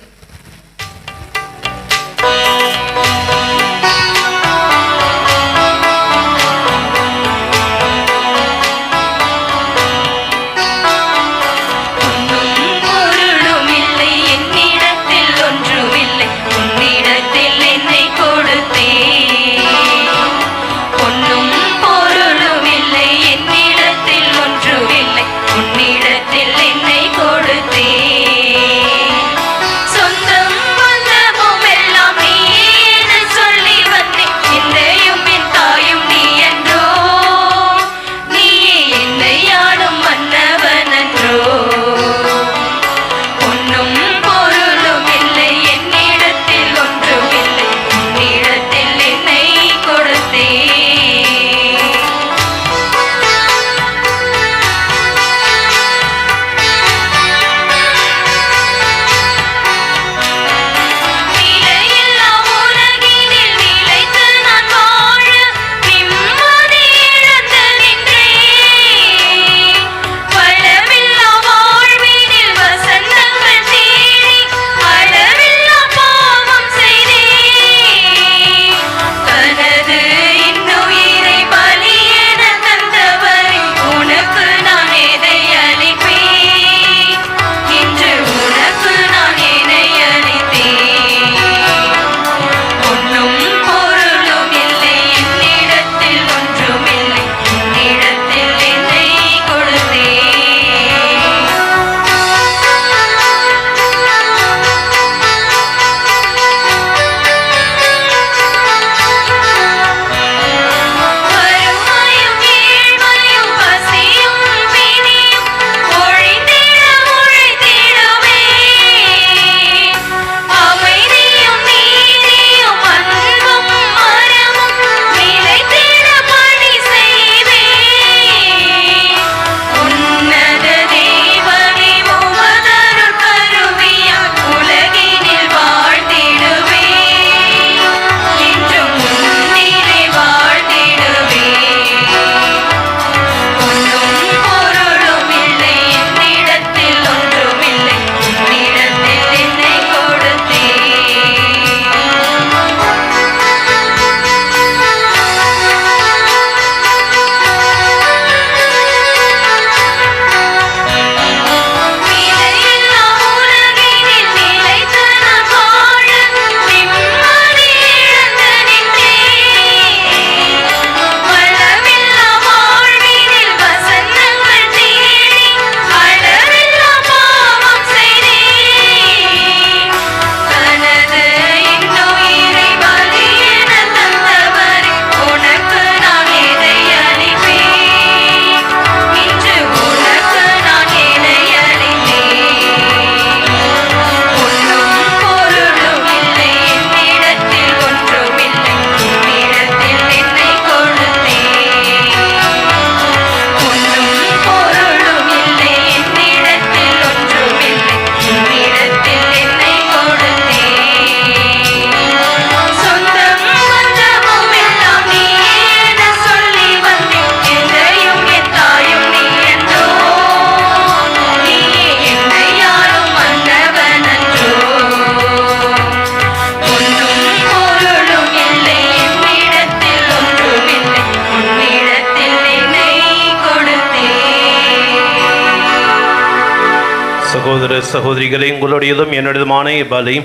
சகோதர சகோதரிகளே, உங்களுடையதும் என்னுடையதுமான பலி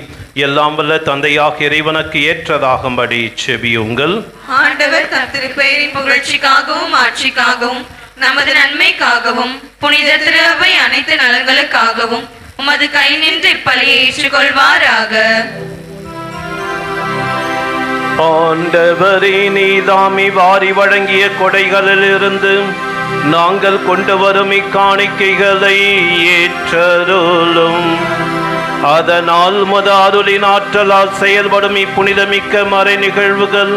எல்லாம் வல்ல தந்தையாக இறைவனுக்கு ஏற்றதாகும்படி செபியுங்கள். ஆண்டவர் தம் திருப்பெயரின் புகழ்ச்சிக்காகவும் ஆட்சிக்காகவும் நமது நன்மைக்காகவும் புனித திரு அவை அனைத்து நலன்களுக்காகவும் உமது கை நின்று இப்பலியை ஏற்றுக்கொள்வாராக. ஆண்டவரே, நீதாமி வாரி வழங்கிய கொடைகளிலிருந்து நாங்கள் கொண்டு வரும் இக்காணிக்கைகளை ஏற்றருளும். அதனால் உமது அருளின் ஆற்றலால் செயல்படும் இப்புனிதமிக்க மறை நிகழ்வுகள்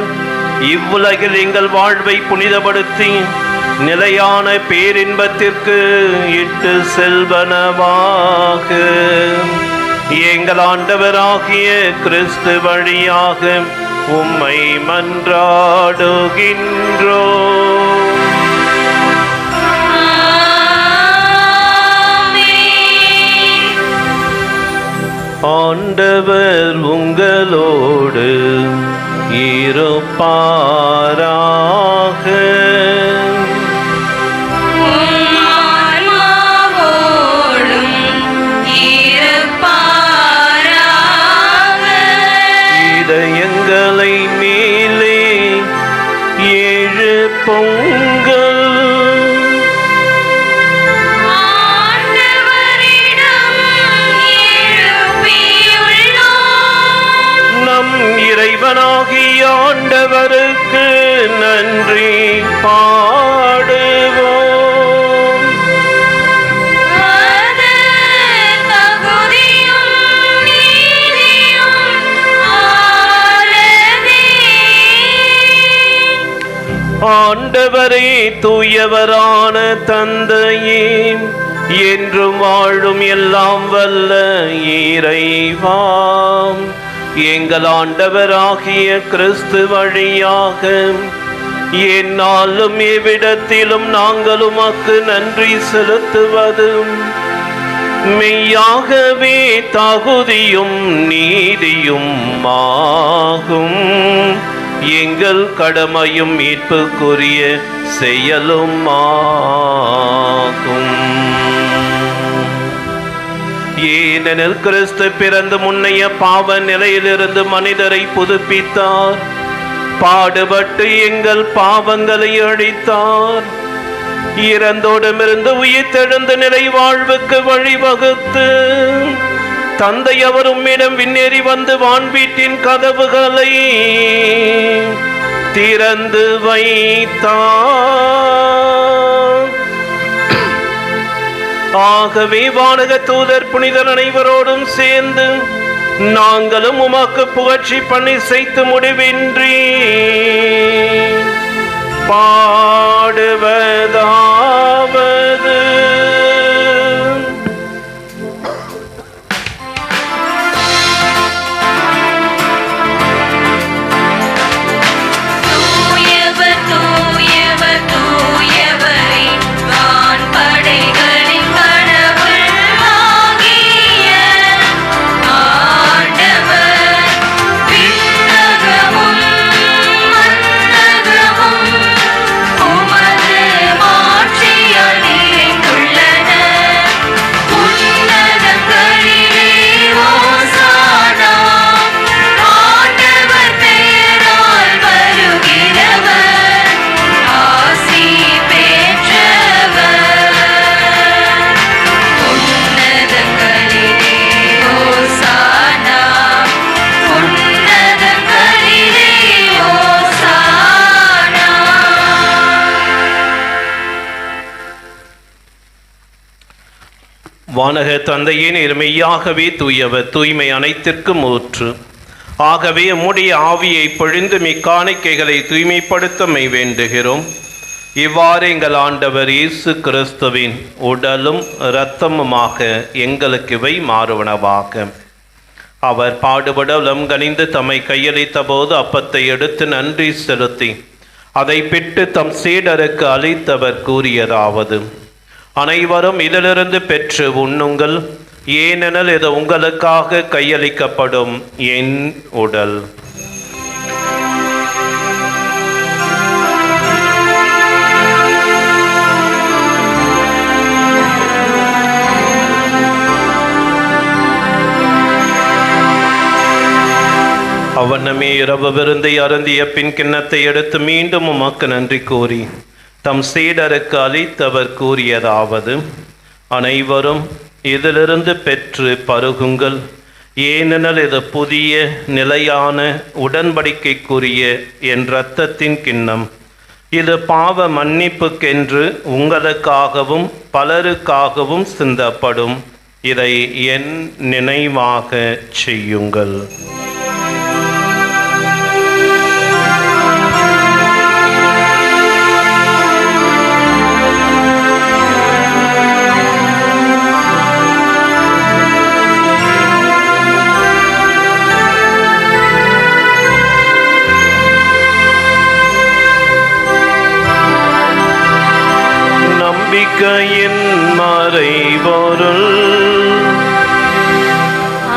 இவ்வுலகில் எங்கள் வாழ்வை புனிதப்படுத்தி நிலையான பேரின்பத்திற்கு இட்டு செல்வனவாக. எங்கள் ஆண்டவராகிய கிறிஸ்து வழியாக உம்மை மன்றாடுகின்றோம். ஆண்டவர் உங்களோடு இருப்பாராக. இதயங்களை மேலே எழுப்புங்கள். நம் இறைவனாகிய ஆண்டவருக்கு நன்றி பாடுவோம். ஆண்டவரே, தூயவரான தந்தையே, என்றும் வாழும் எல்லாம் வல்ல இறைவா, எங்கள் ஆண்டவராகிய கிறிஸ்து வழியாக எந்நாளும் எவ்விடத்திலும் நாங்கள் உமக்கு நன்றி செலுத்துவது மெய்யாகவே தகுதியும் நீதியும் ஆகும். எங்கள் கடமையும் மீட்புக்குரிய செயலும் ஆகும். ஏனெனில் கிறிஸ்து பிறந்து முன்னைய பாவ நிலையிலிருந்து மனிதரை புதுப்பித்தார். பாடுபட்டு எங்கள் பாவங்களை அழித்தார். இறந்தோடமிருந்து உயிர்த்தெழுந்த நிலை வாழ்வுக்கு வழிவகுத்து தந்தை அவர் உம்மிடம் விண்ணேறி வந்து வான்வீட்டின் கதவுகளை திறந்து வைத்தார். ஆகவே வானக தூதர் புனிதர் அனைவரோடும் சேர்ந்து நாங்களும் உமக்கு புகழ்ச்சி பண்ணி செய்து முடிவின்றி பாடுவதாவது. வானக தந்தையே, நீர் மெய்யாகவே தூயவர், தூய்மை அனைத்திற்கும் ஊற்று. ஆகவே உம்முடைய ஆவியை பொழிந்து மிக்காணிக்கைகளை தூய்மைப்படுத்த மெய் வேண்டுகிறோம். இவ்வாறு எங்கள் ஆண்டவர் இயேசு கிறிஸ்துவின் உடலும் இரத்தமுமாக எங்களுக்கு இவை மாறுவனவாக. அவர் பாடுபட உளம் கனிந்து தம்மை கையளித்த போது அப்பத்தை எடுத்து நன்றி செலுத்தி அதை பிட்டு தம் சீடருக்கு அளித்தவர் கூறியதாவது: அனைவரும் இதிலிருந்து பெற்று உண்ணுங்கள், ஏனெனில் இது உங்களுக்காக கையளிக்கப்படும் என் உடல். அவ்வண்ணமே இரவு விருந்தை அருந்திய பின் கிண்ணத்தை எடுத்து மீண்டும் உமக்கு நன்றி கூறி தம் சீடருக்கு அளித்தவர் கூறியதாவது: அனைவரும் இதிலிருந்து பெற்று பருகுங்கள், ஏனெனில் இது புதிய நிலையான உடன்படிக்கைக்குரிய என் இரத்தத்தின் கிண்ணம். இது பாவ மன்னிப்புக்கென்று உங்களுக்காகவும் பலருக்காகவும் சிந்தப்படும். இதை என் நினைவாக செய்யுங்கள். மறைபொருள்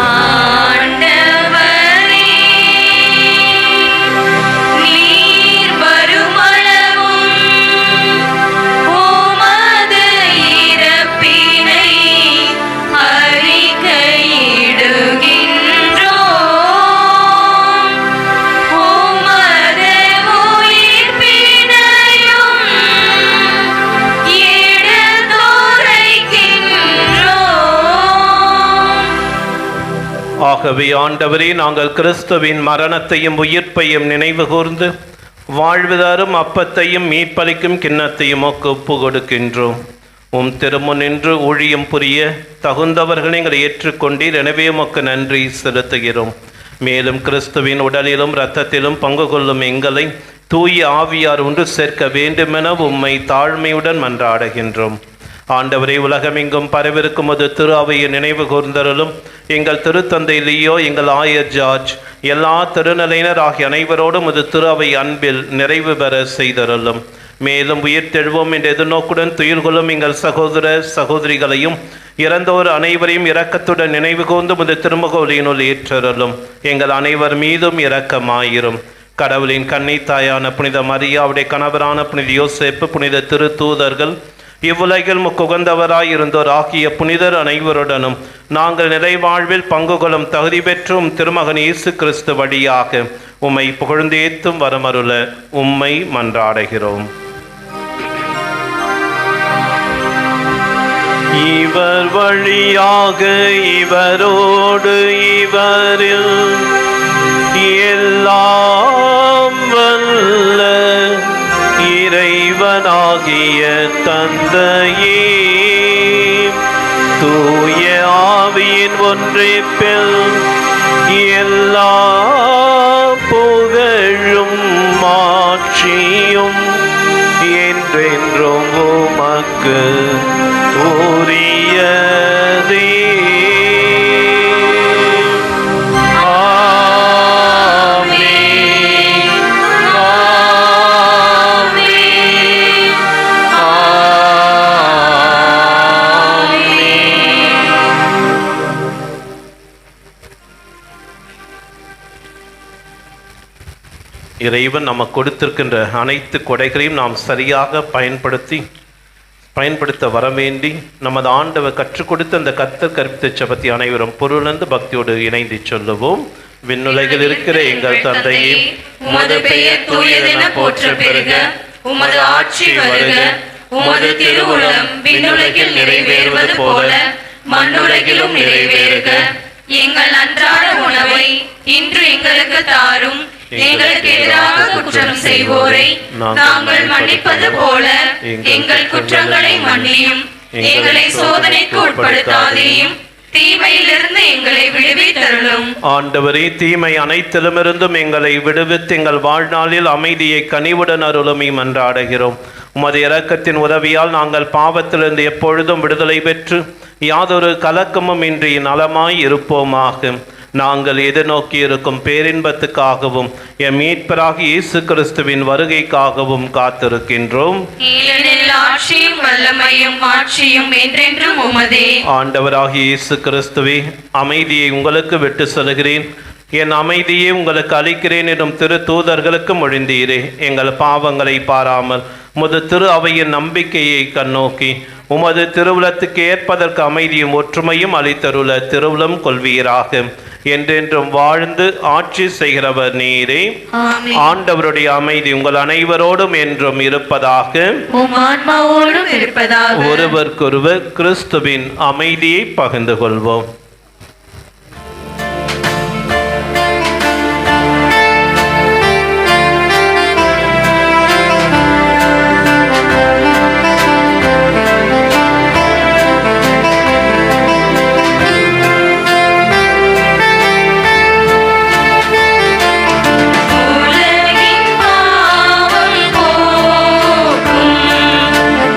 ஆண்டவரே, நீர் வருமளவும் உமது இறப்பினை அறிக்கையிடுகின்றோம். உமது உயிர்ப்பினையும் எடுத்துரைக்கின்றோம். ஆகவே ஆண்டவரே, நாங்கள் கிறிஸ்துவின் மரணத்தையும் உயிர்ப்பையும் நினைவு கூர்ந்து வாழ்வு தரும் அப்பத்தையும் மீட்பளிக்கும் கிண்ணத்தையும் ஒப்பு கொடுக்கின்றோம். உம் திருமுன் நின்று ஊழியம் புரிய தகுந்தவர்களை எங்களை ஏற்றுக்கொண்டீர். எனவே உமக்கு நன்றி செலுத்துகிறோம். மேலும் கிறிஸ்துவின் உடலிலும் இரத்தத்திலும் பங்கு கொள்ளும் எங்களை தூய ஆவியார் ஒன்று சேர்க்க வேண்டுமென உம்மை தாழ்மையுடன் மன்றாடுகின்றோம். ஆண்டவரை, உலகமெங்கும் பரவிருக்கும் அது திரு அவையை நினைவு கூர்ந்தருளும். எங்கள் திருத்தந்தை லியோ, எங்கள் ஆயர் ஜார்ஜ், எல்லா திருநிலையினர் ஆகிய அனைவரோடும் அது திரு அவை அன்பில் நிறைவு பெற செய்தருளும். மேலும் உயிர்த்தெழுவோம் என்ற எதிர்நோக்குடன் துயில் கொள்ளும் எங்கள் சகோதர சகோதரிகளையும் இறந்தோர் அனைவரையும் இரக்கத்துடன் நினைவு கூர்ந்து முது திருமுக ஒளியினுள் ஏற்றருளும். எங்கள் அனைவர் மீதும் இரக்கமாயிரும். கடவுளின் கன்னை தாயான புனித மரியா, அவருடைய கணவரான புனித யோசேப்பு, புனித திருத்தூதர்கள், இவ்வுலகில் முக்குகந்தவராய் இருந்தோர் ஆகிய புனிதர் அனைவருடனும் நாங்கள் நிறைவாழ்வில் பங்கு கொள்ளும் தகுதி பெற்றும் திருமகன் இயேசு கிறிஸ்து வழியாக உம்மை புகழ்ந்தேத்தும் வரமருள உம்மை மன்றாடுகிறோம். இவர் வழியாக இவரோடு இவரில் எல்லாம் வல்ல இறைவனாகிய தந்தையே, தூய ஆவியின் ஒன்றிப்பில் எல்லா புகழும் மாட்சியும் என்றென்றும் உமக்கு உரியதே. இறைவன் நமக்கு கொடுத்திருக்கின்ற அனைத்து கொடைகளையும் நாம் சரியாக பயன்படுத்த வரவேண்டி நமது ஆண்டவர் கற்றுக் கொடுத்த அந்த கர்த்தர் கற்பித்த ஜெபத்தை அனைவரும் பொருளந்து பக்தியோடு இணைந்து சொல்லுவோம். விண்ணுலகில் இருக்கிற எங்கள் தந்தையே, உமது பெயர் தூயதென போற்ற பெறுக. உமது ஆட்சி வருக. உமது திருவுளம் விண்ணுலகில் நிறைவேறுவது போல மண்ணுலகிலும் நிறைவேறுக. எங்கள் அன்றாட உணவை இன்று எங்களுக்கு தாரும். எங்களுக்கு எதிராக குற்றம் செய்வோரை நாங்கள் மன்னிப்பது போல எங்கள் குற்றங்களை மன்னியும். எங்களை சோதனைக்கு உட்படுத்தாதேயும், தீமையிலிருந்து எங்களை விடுவித்தருளும். ஆண்டவரே, தீமை அனைத்திலுமிருந்தும் எங்களை விடுவித்து எங்கள் வாழ்நாளில் அமைதியை கனிவுடன் அருளுமை மன்றாடுகிறோம். உமது இரக்கத்தின் உதவியால் நாங்கள் பாவத்திலிருந்து எப்பொழுதும் விடுதலை பெற்று யாதொரு கலக்கமும் இன்றி நலமாய் இருப்போமாக. நாங்கள் எதிர்நோக்கி இருக்கும் பேரின்பத்துக்காகவும் எம் மீட்பராக இயேசு கிறிஸ்துவின் வருகைக்காகவும் காத்திருக்கின்றோம். ஆட்சியும் வல்லமையும் ஆட்சியும் என்றென்றும் உமதே. ஆண்டவராகிய இயேசு கிறிஸ்துவே, அமைதியை உங்களுக்கு விட்டு செல்கிறேன், என் அமைதியை உங்களுக்கு அளிக்கிறேன் எனும் திரு தூதர்களுக்கு மொழிந்தீரே. எங்கள் பாவங்களை பாராமல் உமது திரு அவையின் நம்பிக்கையை கண்ணோக்கி உமது திருவுளத்துக்கு ஏற்பதற்கு அமைதியும் ஒற்றுமையும் அளித்தருள திருவுளம் கொள்வீராக. என்றென்றும் வாழ்ந்து ஆட்சி செய்கிறவர் நீரே. ஆண்டவருடைய அமைதி உங்கள் அனைவரோடும் என்றும் இருப்பதாக. ஒருவருக்கொருவர் கிறிஸ்துவின் அமைதியை பகிர்ந்து கொள்வோம்.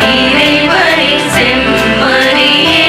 இறைவனின் செம்மறியே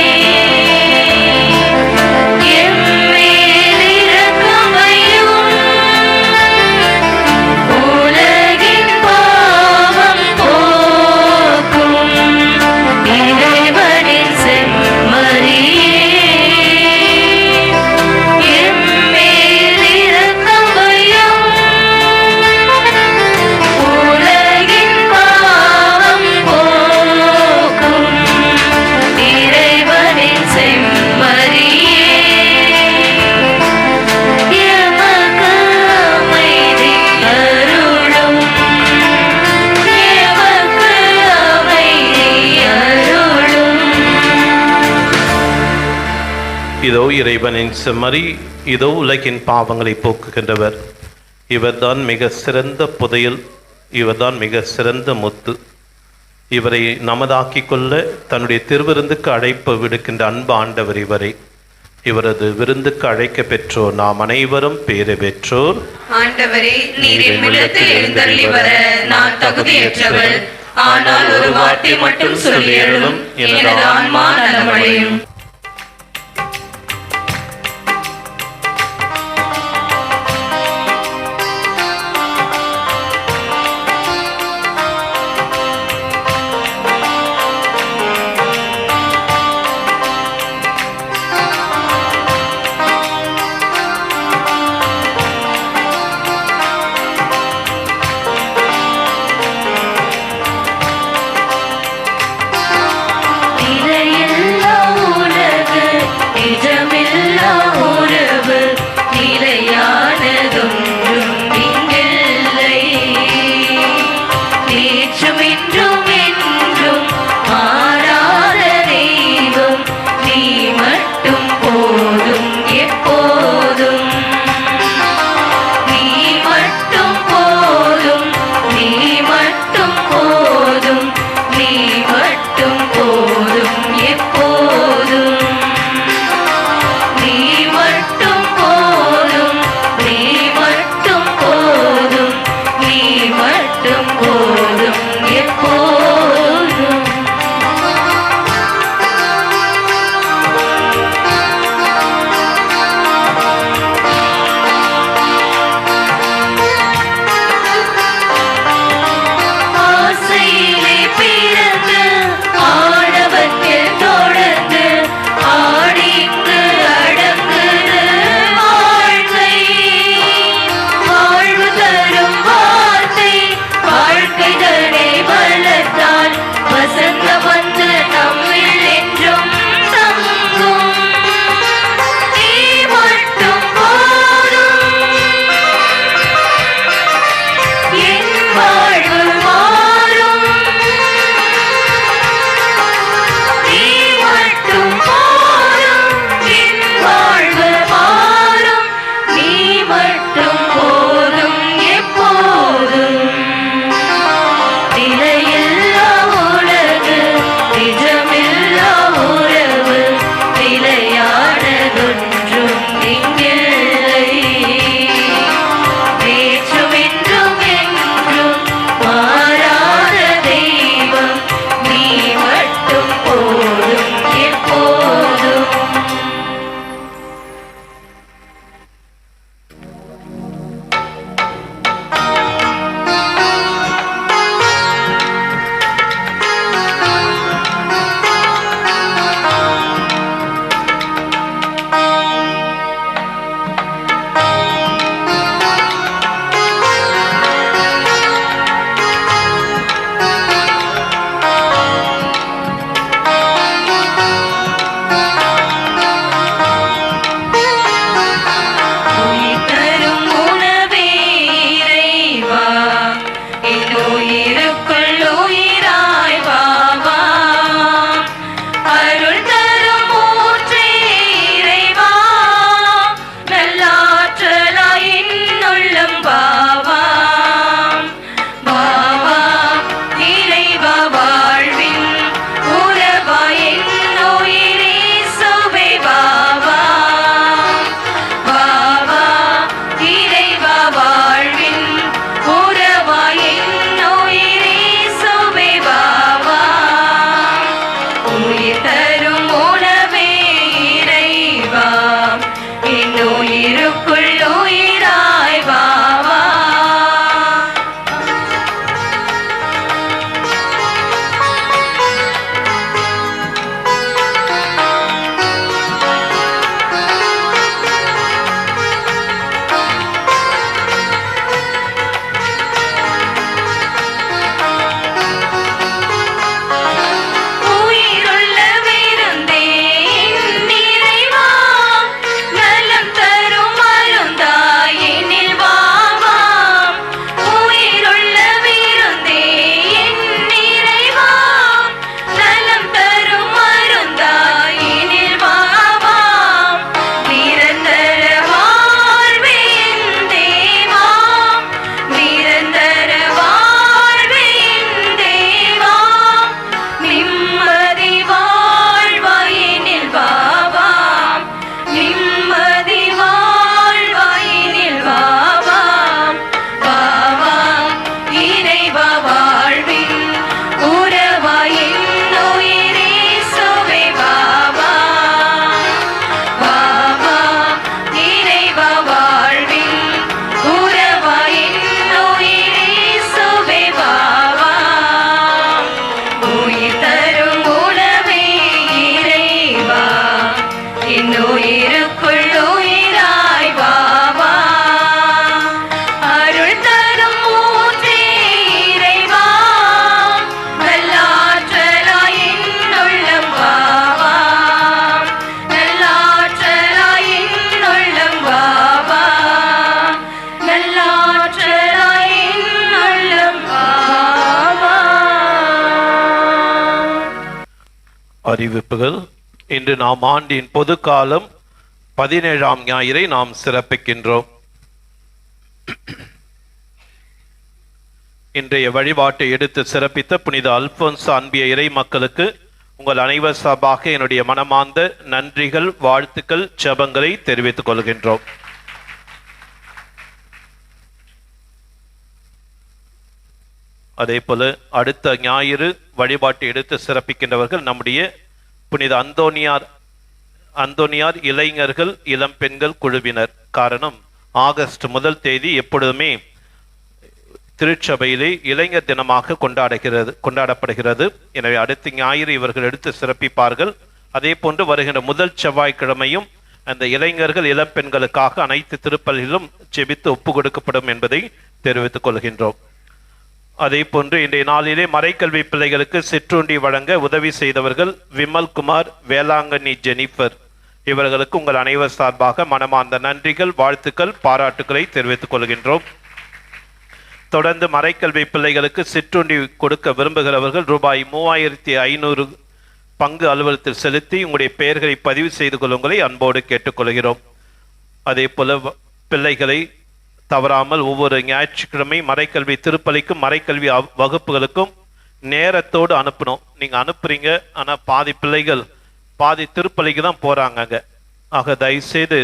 இதோ இறைவனின் செம்மறி, இதோ உலகின் பாவங்களை போக்குகின்றவர். இவர்தான் மிக சிறந்த புதையல், இவர்தான் மிக சிறந்த முத்து. இவரை நமதாக்கிக் கொள்ள தன்னுடைய திருவிருந்துக்கு அழைப்பு விடுக்கின்ற அன்பு ஆண்டவர் இவரை. இவரது விருந்துக்கு அழைக்க பெற்றோர் நாம் அனைவரும் பேறு பெற்றோர். ஆண்டவரே, நீர் என் உள்ளத்தில் எழுந்தருளி வர நான் தகுதியற்றவள். ஆனால் ஒரு வார்த்தை மட்டும் சொல்லியருளும், எனது ஆன்மா நலமடையும். இதையெல்லாம் என் உயிருக்குள் உயிராய் வா வா. அருள் தரும் ஊற்றே இறைவா, நல்லாற்றலாய் என் உள்ளம் வா வா. நல்லாற்றலாய் என் உள்ளம் வா வா. நல்லாற்றலாய் என் உள்ளம் வா வா. அறிவிப்புகள். இன்று நாம் ஆண்டின் பொது காலம் 17ஆம் ஞாயிறை நாம் சிறப்பிக்கின்றோம். இன்றைய வழிபாட்டை எடுத்து சிறப்பித்த புனித அல்போன்ஸ் அன்பிய இறை மக்களுக்கு உங்கள் அனைவர் சார்பாக என்னுடைய மனமார்ந்த நன்றிகள், வாழ்த்துக்கள், ஜெபங்களை தெரிவித்துக் கொள்கின்றோம். அதே போல அடுத்த ஞாயிறு வழிபாட்டை எடுத்து சிறப்பிக்கின்றவர்கள் நம்முடைய புனித அந்தோனியார் இளைஞர்கள் இளம் பெண்கள் குழுவினர். காரணம், ஆகஸ்ட் 1 தேதி எப்பொழுதுமே திருச்சபையிலே இளைஞர் தினமாக கொண்டாடப்படுகிறது. எனவே அடுத்த ஞாயிறு இவர்கள் எடுத்து சிறப்பிப்பார்கள். அதே போன்று வருகின்ற முதல் செவ்வாய்க்கிழமையும் அந்த இளைஞர்கள் இளம் பெண்களுக்காக அனைத்து திருப்பலிகளும் ஜெபித்து ஒப்பு கொடுக்கப்படும் என்பதை தெரிவித்துக் கொள்கின்றோம். அதே போன்று இன்றைய நாளிலே மறைக்கல்வி பிள்ளைகளுக்கு சிற்றுண்டி வழங்க உதவி செய்தவர்கள் விமல்குமார், வேளாங்கண்ணி ஜெனிஃபர். இவர்களுக்கு உங்கள் அனைவர் சார்பாக மனமார்ந்த நன்றிகள், வாழ்த்துக்கள், பாராட்டுக்களை தெரிவித்துக் கொள்கின்றோம். தொடர்ந்து மறைக்கல்வி பிள்ளைகளுக்கு சிற்றுண்டி கொடுக்க விரும்புகிறவர்கள் ரூபாய் 3500 பங்கு அலுவலகத்தில் செலுத்தி உங்களுடைய பெயர்களை பதிவு செய்து கொள்ளுங்களை அன்போடு கேட்டுக்கொள்கிறோம். அதே போல பிள்ளைகளை தவறாமல் ஒவ்வொரு ஞாயிற்றுக்கிழமை மறைக்கல்வி திருப்பலிக்கும் மறைக்கல்வி வகுப்புகளுக்கும் நேரத்தோடு அனுப்பணும். நீங்க அனுப்புறீங்க, ஆனா பாதி பிள்ளைகள் பாதி திருப்பலிக்கு தான் போறாங்க. ஆக தயவுசெய்து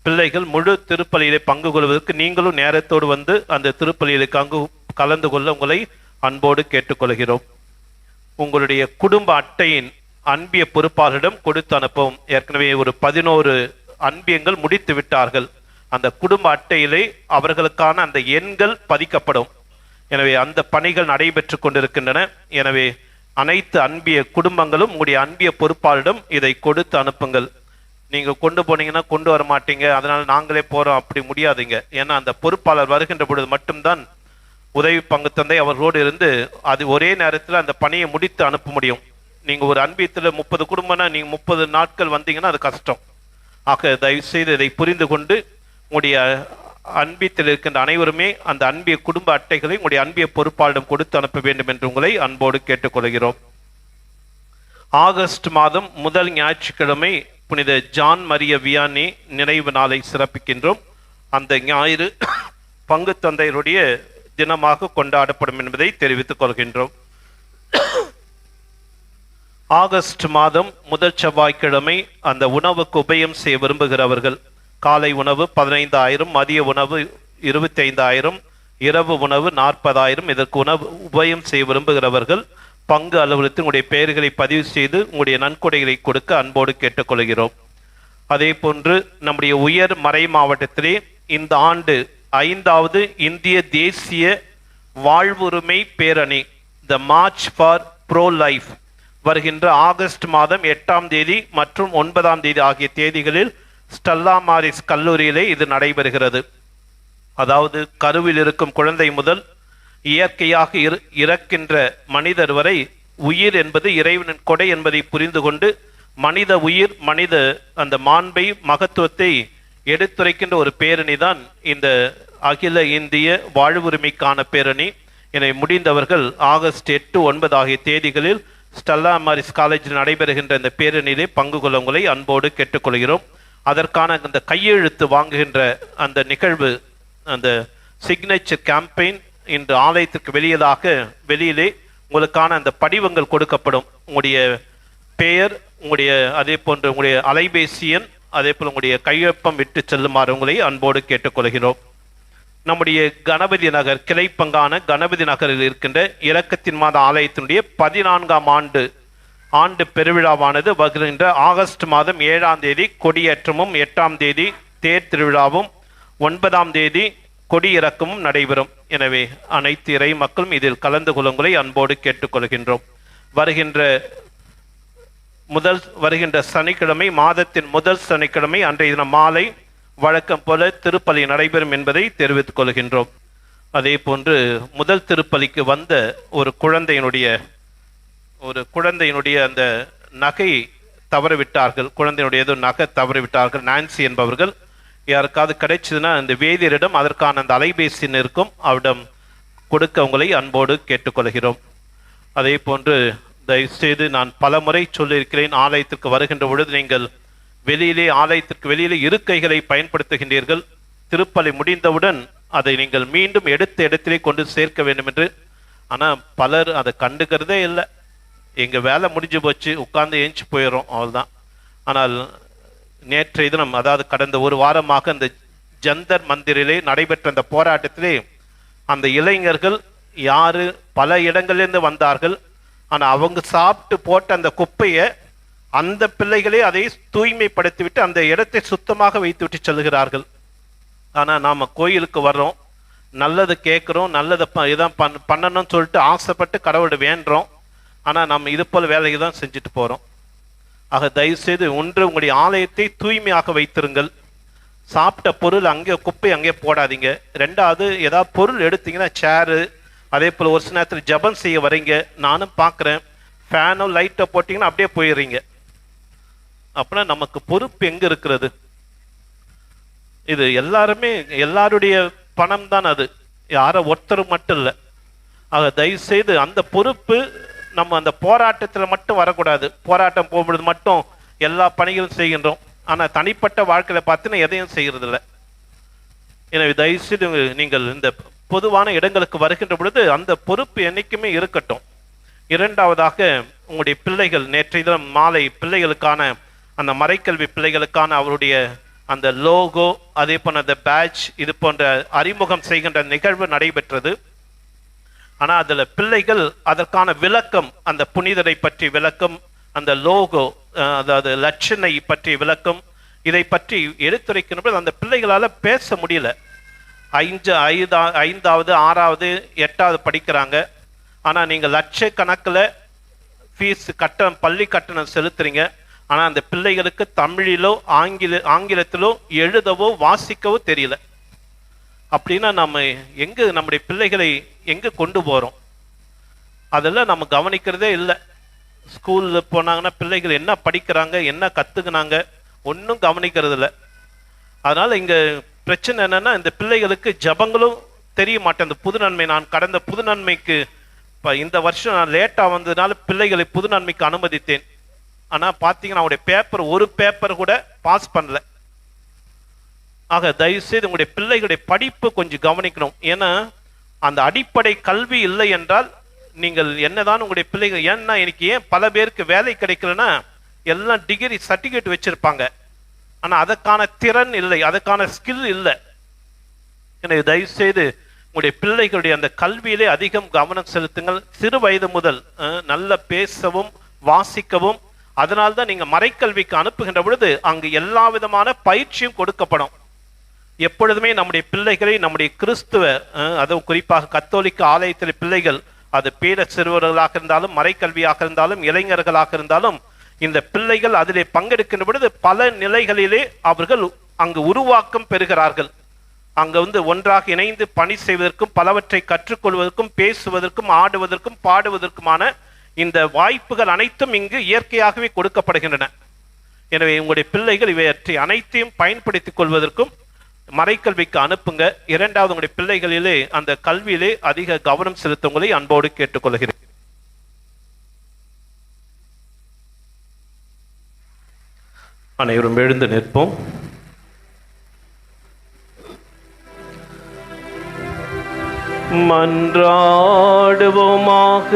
பிள்ளைகள் முழு திருப்பலியிலே பங்கு கொள்வதற்கு நீங்களும் நேரத்தோடு வந்து அந்த திருப்பலியிலே கலந்து கொள்ள உங்களை அன்போடு கேட்டுக்கொள்கிறோம். உங்களுடைய குடும்ப அட்டையின் அன்பிய பொறுப்பாளரிடம் கொடுத்து அனுப்பவும். ஏற்கனவே ஒரு 11 அன்பியங்கள் முடித்து விட்டார்கள். அந்த குடும்ப அட்டையிலே அவர்களுக்கான அந்த எண்கள் பதிக்கப்படும். எனவே அந்த பணிகள் நடைபெற்று கொண்டிருக்கின்றன. எனவே அனைத்து அன்பிய குடும்பங்களும் உங்களுடைய அன்பிய பொறுப்பாளரிடம் இதை கொடுத்து அனுப்புங்கள். நீங்க கொண்டு போனீங்கன்னா கொண்டு வர மாட்டீங்க, அதனால நாங்களே போறோம், அப்படி முடியாதுங்க. ஏன்னா அந்த பொறுப்பாளர் வருகின்ற பொழுது மட்டும்தான் உதவி பங்கு தந்தை அவர்களோடு இருந்து அது ஒரே நேரத்தில் அந்த பணியை முடித்து அனுப்ப முடியும். நீங்க ஒரு அன்பியத்தில் 30 குடும்பம்னா நீங்க 30 நாட்கள் வந்தீங்கன்னா அது கஷ்டம். ஆக தயவு செய்து இதை புரிந்து கொண்டு உங்களுடைய அன்பியத்தில் இருக்கின்ற அனைவருமே அந்த அன்பிய குடும்ப அட்டைகளை உங்களுடைய அன்பிய பொறுப்பாளரிடம் கொடுத்து அனுப்ப வேண்டும் என்று உங்களை அன்போடு கேட்டுக்கொள்கிறோம். ஆகஸ்ட் மாதம் முதல் ஞாயிற்றுக்கிழமை புனித ஜான் மரிய வியானி நினைவு நாளை சிறப்பிக்கின்றோம். அந்த ஞாயிறு பங்கு தந்தையருடைய தினமாக கொண்டாடப்படும் என்பதை தெரிவித்துக் கொள்கின்றோம். ஆகஸ்ட் மாதம் முதல் செவ்வாய்க்கிழமை அந்த உணவுக்கு உபயம் செய்ய விரும்புகிறவர்கள் காலை உணவு 15,000, மதிய உணவு 25,000, இரவு உணவு 40,000. இதற்கு உணவு உபயம் செய்ய விரும்புகிறவர்கள் பங்கு அலுவலகத்தில் உங்களுடைய பெயர்களை பதிவு செய்து உங்களுடைய நன்கொடைகளை கொடுக்க அன்போடு கேட்டுக்கொள்கிறோம். அதே போன்று நம்முடைய உயர் மறை மாவட்டத்திலே இந்த ஆண்டு 5வது இந்திய தேசிய வாழ்வுரிமை பேரணி த மார்ச் ஃபார் ப்ரோ லைஃப் வருகின்ற ஆகஸ்ட் மாதம் 8ஆம் தேதி மற்றும் 9ஆம் தேதி ஆகிய தேதிகளில் ஸ்டெல்லா மாரிஸ் கல்லூரியிலே இது நடைபெறுகிறது. அதாவது கருவில் இருக்கும் குழந்தை முதல் இயற்கையாக இறக்கின்ற மனிதர் வரை உயிர் என்பது இறைவனின் கொடை என்பதை புரிந்து கொண்டு மனித உயிர், மனித அந்த மாண்பை, மகத்துவத்தை எடுத்துரைக்கின்ற ஒரு பேரணி தான் இந்த அகில இந்திய வாழ்வுரிமைக்கான பேரணி. என முடிந்தவர்கள் ஆகஸ்ட் 8, 9 ஆகிய தேதிகளில் ஸ்டெல்லா மாரிஸ் காலேஜில் நடைபெறுகின்ற இந்த பேரணியிலே பங்கு கொள்ள உங்களை அன்போடு கேட்டுக்கொள்கிறோம். அதற்கான அந்த கையெழுத்து வாங்குகின்ற அந்த நிகழ்வு, அந்த சிக்னேச்சர் கேம்பெயின் இன்று ஆலயத்திற்கு வெளியிலே உங்களுக்கான அந்த படிவங்கள் கொடுக்கப்படும். உங்களுடைய பெயர், உங்களுடைய அதே போன்று உங்களுடைய அலைபேசி எண், அதே போல் உங்களுடைய கையொப்பம் விட்டு செல்லுமாறு உங்களை அன்போடு கேட்டுக்கொள்கிறோம். நம்முடைய கணபதி நகர் கிளைப்பங்கான கணபதி நகரில் இருக்கின்ற இரக்கத்தின் மாத ஆலயத்தினுடைய 14ஆம் ஆண்டு பெருவிழாவானது வருகின்ற ஆகஸ்ட் மாதம் 7ஆம் தேதி கொடியேற்றமும், 8ஆம் தேதி தேர் திருவிழாவும், 9ஆம் தேதி கொடியிறக்கமும் நடைபெறும். எனவே அனைத்து இறை மக்களும் இதில் கலந்து கொள்ளுங்களை அன்போடு கேட்டுக்கொள்கின்றோம். வருகின்ற வருகின்ற சனிக்கிழமை, மாதத்தின் முதல் சனிக்கிழமை அன்றைய தினம் மாலை வழக்கம் போல திருப்பலி நடைபெறும் என்பதை தெரிவித்துக் கொள்கின்றோம். அதே போன்று முதல் திருப்பலிக்கு வந்த ஒரு குழந்தையினுடைய அந்த நகை தவறவிட்டார்கள். குழந்தையினுடைய ஏதோ நகை தவறிவிட்டார்கள். நான்சி என்பவர்கள். யாருக்காவது கிடைச்சதுன்னா அந்த வேதியரிடம் அதற்கான அந்த அலைபேசி இருக்கும், அவரிடம் கொடுக்க உங்களை அன்போடு கேட்டுக்கொள்கிறோம். அதே போன்று தயவுசெய்து நான் பல முறை சொல்லியிருக்கிறேன், ஆலயத்திற்கு வருகின்ற பொழுது நீங்கள் ஆலயத்திற்கு வெளியிலே இருக்கைகளை பயன்படுத்துகின்றீர்கள். திருப்பலி முடிந்தவுடன் அதை நீங்கள் மீண்டும் எடுத்த இடத்திலே கொண்டு சேர்க்க வேண்டும் என்று. ஆனால் பலர் அதை கண்டுக்கிறதே இல்லை. எங்கள் வேலை முடிஞ்சு போச்சு, உட்கார்ந்து ஏஞ்சி போயிடும், அவ்வளோதான். ஆனால் நேற்றைய தினம், அதாவது கடந்த ஒரு வாரமாக இந்த ஜந்தர் மந்திரிலே நடைபெற்ற அந்த போராட்டத்திலே அந்த இளைஞர்கள் யாரு பல இடங்களிலிருந்து வந்தார்கள். ஆனால் அவங்க சாப்பிட்டு போட்ட அந்த குப்பையை அந்த பிள்ளைகளே அதை தூய்மைப்படுத்திவிட்டு அந்த இடத்தை சுத்தமாக வைத்துவிட்டு செல்கிறார்கள். ஆனால் நாம் கோயிலுக்கு வர்றோம், நல்லது கேட்குறோம், நல்லதை இதான் பண்ணணும்னு சொல்லிட்டு ஆசைப்பட்டு கடவுளை வேண்டுறோம். ஆனால் நம்ம இது போல் வேலையை தான் செஞ்சுட்டு போகிறோம். ஆக தயவுசெய்து ஒன்று, உங்களுடைய ஆலயத்தை தூய்மையாக வைத்திருங்கள். சாப்பிட்ட பொருள் அங்கே குப்பை அங்கே போடாதீங்க. ரெண்டாவது, ஏதாவது பொருள் எடுத்தீங்கன்னா சேரு, அதே போல் ஒரு சில நேரத்தில் ஜபம் செய்ய வரீங்க, நானும் பார்க்குறேன், ஃபேனோ லைட்டை போட்டிங்கன்னா அப்படியே போயிடுறீங்க. அப்படின்னா நமக்கு பொறுப்பு எங்கே இருக்கிறது? இது எல்லாருடைய பணம் தான், அது யாரோ ஒருத்தர் மட்டும் இல்லை. ஆக தயவுசெய்து அந்த பொறுப்பு நம்ம அந்த போராட்டத்தில் மட்டும் வரக்கூடாது. போராட்டம் போகும்பொழுது மட்டும் எல்லா பணிகளும் செய்கின்றோம், ஆனால் தனிப்பட்ட வாழ்க்கையில் பார்த்தீங்கன்னா எதையும் செய்கிறதில்ல. எனவே தயவுசெய்து நீங்கள் இந்த பொதுவான இடங்களுக்கு வருகின்ற பொழுது அந்த பொறுப்பு என்னைக்குமே இருக்கட்டும். இரண்டாவதாக, உங்களுடைய பிள்ளைகள் நேற்றைய தினம் மாலை பிள்ளைகளுக்கான அந்த மறைக்கல்வி பிள்ளைகளுக்கான அவருடைய அந்த லோகோ, அதே போன்ற அந்த பேட்ச், இது போன்ற அறிமுகம் செய்கின்ற நிகழ்வு நடைபெற்றது. ஆனால் அதில் பிள்ளைகள் அதற்கான விளக்கம், அந்த புனிதரை பற்றி விளக்கம், அந்த லோகோ, அதாவது லட்சணை பற்றி விளக்கம், இதை பற்றி எடுத்துரைக்கின்ற அந்த பிள்ளைகளால் பேச முடியல. 5வது 6வது 8வது படிக்கிறாங்க. ஆனால் நீங்கள் லட்சக்கணக்கில் ஃபீஸ் கட்டணம், பள்ளி கட்டணம் செலுத்துறீங்க. ஆனால் அந்த பிள்ளைகளுக்கு தமிழிலோ ஆங்கிலத்திலோ எழுதவோ வாசிக்கவோ தெரியல. அப்படின்னா நம்ம நம்முடைய பிள்ளைகளை எங்கே கொண்டு போகிறோம்? அதெல்லாம் நம்ம கவனிக்கிறதே இல்லை. ஸ்கூலில் போனாங்கன்னா பிள்ளைகள் என்ன படிக்கிறாங்க, என்ன கற்றுக்குனாங்க, ஒன்றும் கவனிக்கிறது இல்லை. அதனால் இங்கே பிரச்சனை என்னென்னா, இந்த பிள்ளைகளுக்கு ஜபங்களும் தெரிய மாட்டேன். இந்த புது நன்மை, நான் கடந்த புது நன்மைக்கு இப்போ இந்த வருஷம் நான் லேட்டாக வந்ததுனால பிள்ளைகளை புது நன்மைக்கு அனுமதித்தேன். ஆனால் பார்த்தீங்கன்னா அவங்களுடைய ஒரு பேப்பர் கூட பாஸ் பண்ணல. ஆக தயவுசெய்து உங்களுடைய பிள்ளைகளுடைய படிப்பு கொஞ்சம் கவனிக்கணும். ஏன்னா அந்த அடிப்படை கல்வி இல்லை என்றால் நீங்கள் என்னதான் உங்களுடைய பிள்ளைகள், ஏன்னா எனக்கு ஏன் பல பேருக்கு வேலை கிடைக்கலன்னா எல்லாம் டிகிரி சர்டிஃபிகேட் வச்சிருப்பாங்க, ஆனால் அதற்கான திறன் இல்லை, அதற்கான ஸ்கில் இல்லை. எனவே தயவுசெய்து உங்களுடைய பிள்ளைகளுடைய அந்த கல்வியிலே அதிகம் கவனம் செலுத்துங்கள். சிறு வயது முதல் நல்ல பேசவும் வாசிக்கவும். அதனால்தான் நீங்கள் மறைக்கல்விக்கு அனுப்புகின்ற பொழுது அங்கு எல்லா விதமான பயிற்சியும் கொடுக்கப்படும். எப்பொழுதுமே நம்முடைய பிள்ளைகளை நம்முடைய கிறிஸ்துவ, அதுவும் குறிப்பாக கத்தோலிக்க ஆலயத்தில் பிள்ளைகள், அது பீட சிறுவர்களாக இருந்தாலும் மறைக்கல்வியாக இருந்தாலும் இளைஞர்களாக இருந்தாலும், இந்த பிள்ளைகள் அதிலே பங்கெடுக்கின்ற பொழுது பல நிலைகளிலே அவர்கள் அங்கு உருவாக்கம் பெறுகிறார்கள். அங்கு ஒன்றாக இணைந்து பணி செய்வதற்கும் பலவற்றை கற்றுக்கொள்வதற்கும் பேசுவதற்கும் ஆடுவதற்கும் பாடுவதற்குமான இந்த வாய்ப்புகள் அனைத்தும் இங்கு இயற்கையாகவே கொடுக்கப்படுகின்றன. எனவே உங்களுடைய பிள்ளைகள் இவற்றை அனைத்தையும் பயன்படுத்திக் கொள்வதற்கும் மறைக்கல்விக்கு அனுப்புங்க. இரண்டாவது, உங்களுடைய பிள்ளைகளிலே அந்த கல்வியிலே அதிக கவனம் செலுத்துவதை அன்போடு கேட்டுக்கொள்கிறேன். அனைவரும் எழுந்து நிற்போம். மன்றாடுவோமாக.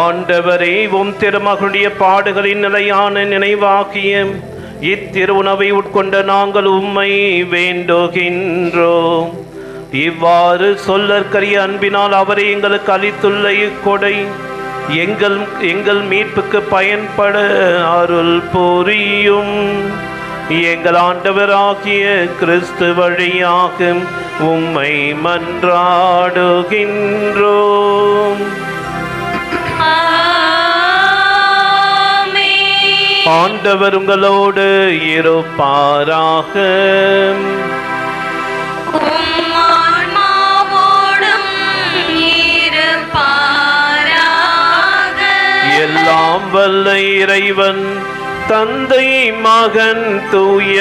ஆண்டவரே, உம் திருமகனுடைய பாடுகளின் நிலையான நினைவாகிய இத்திருவுணவை உட்கொண்ட நாங்கள் உம்மை வேண்டுகின்றோம். இவ்வாறு சொல்லற்கரிய அன்பினால் அவரை எங்களுக்கு அளித்துள்ள இக்கொடை எங்கள் மீட்புக்கு பயன்பட அருள் புரியும். எங்கள் ஆண்டவராகிய கிறிஸ்து வழியாக உம்மை மன்றாடுகின்றோம். ஆண்டவர் உங்களோடு இருப்பாராக. உம் ஆன்மாவோடும் இருப்பாராக. எல்லாம் வல்ல இறைவன் தந்தை மகன் தூய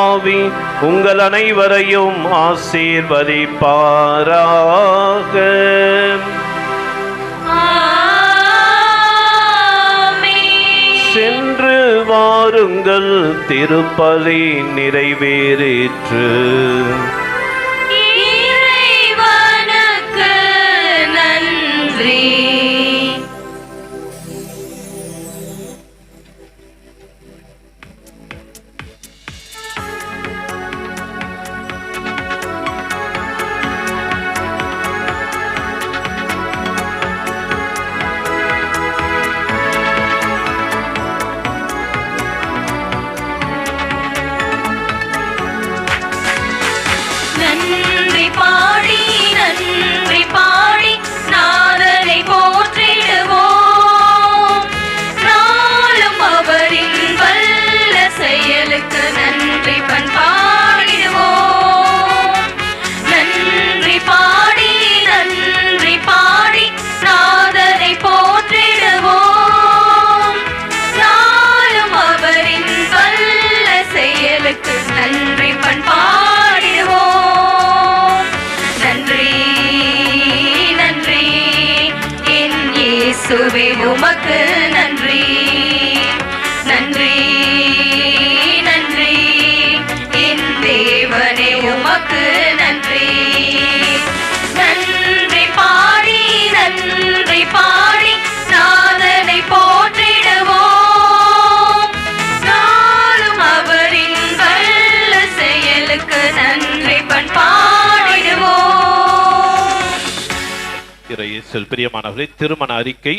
ஆவி உங்கள் அனைவரையும் ஆசீர்வதிப்பாராக. சென்று வாருங்கள், திருப்பலி நிறைவேறிற்று. இறைவனுக்கு நன்றி. நன்றி பாடி நன்றி பாடி நாதனை போற்றிடுவோம். நாளும் அவரின் வல்ல செயலுக்கு நன்றி பண்பாடிடுவோம். நன்றி பாடி நாதனை போற்றிடுவோம். நாளும் அவரின் வல்ல செயலுக்கு நன்றி பண்பாடிடுவோம். நன்றி நன்றி என் இயேசுவே உமக்கு நன்றி. நன்றி நன்றி என் தேவனே உமக்கு நன்றி. நன்றி பாடி நாதனை போற்றிடுவோம். நாளும் அவரின் வல்ல செயலுக்கு நன்றி பண்பாடிடுவோம். இறையேசுவில் பிரியமானவர்களே, திருமண அறிக்கை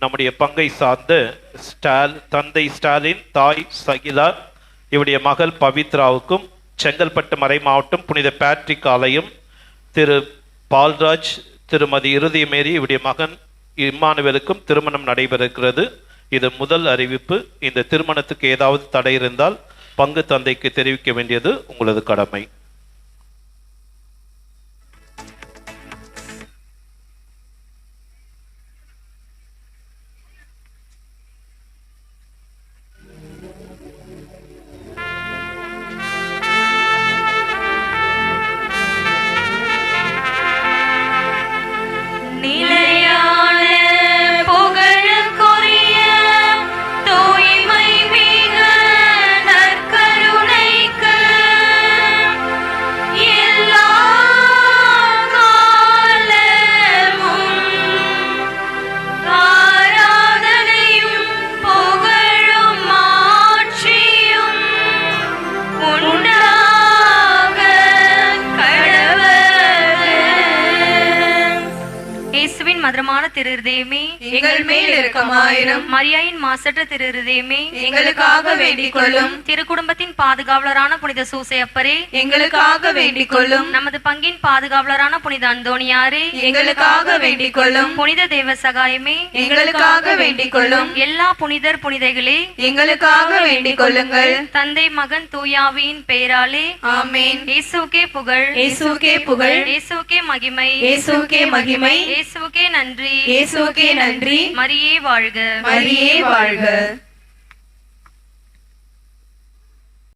நம்முடைய பங்கை சார்ந்த தந்தை ஸ்டாலின், தாய் சகிலா, இவருடைய மகள் பவித்ராவுக்கும் செங்கல்பட்டு மறை மாவட்டம் புனித பேட்ரிக் ஆலயம் திரு பால்ராஜ், திருமதி இருதயமேரி, இவருடைய மகன் இம்மானுவேலுக்கும் திருமணம் நடைபெறுகிறது. இது முதல் அறிவிப்பு. இந்த திருமணத்துக்கு ஏதாவது தடை இருந்தால் பங்கு தந்தைக்கு தெரிவிக்க வேண்டியது உங்களது கடமை. நிலையான புகழுக்குரிய தூய்மை மிக நற்கருணைக்கு எல்லா காலமும் ஆராதனையும் புகழும் ஆட்சியும் உண்டாக கடவது. இயேசுவின் மதுரமான திருஹிருதயமே எங்கள் மேல் இரக்கமாயிரும். மரியாயின் மாசற்ற திருஹிருதயமே எங்களுக்காக வேண்டிக் கொள்ளும். திருக்குடும்பத்தின் பாதுகாவலரான புனித சூசையப்பரே எங்களுக்காக வேண்டிக் கொள்ளும். நமது பங்கின் பாதுகாவலரான புனித அந்தோணியாரே எங்களுக்காக வேண்டிக் கொள்ளும். புனித தேவ சகாயமே எங்களுக்காக வேண்டிக் கொள்ளும். எல்லா புனிதர் புனிதைகளே எங்களுக்காக வேண்டிக் கொள்ளுங்கள். தந்தை மகன் தூயாவியின் பெயராலே ஆமென். இயேசுவுக்கே புகழ், இயேசுவுக்கே புகழ், இயேசுவுக்கே மகிமை, இயேசுவுக்கே மகிமை, இயேசுவுக்கே நன்றி, இயேசுவுக்கே நன்றி. மரியே வாழ்க, மரியே வாழ்க.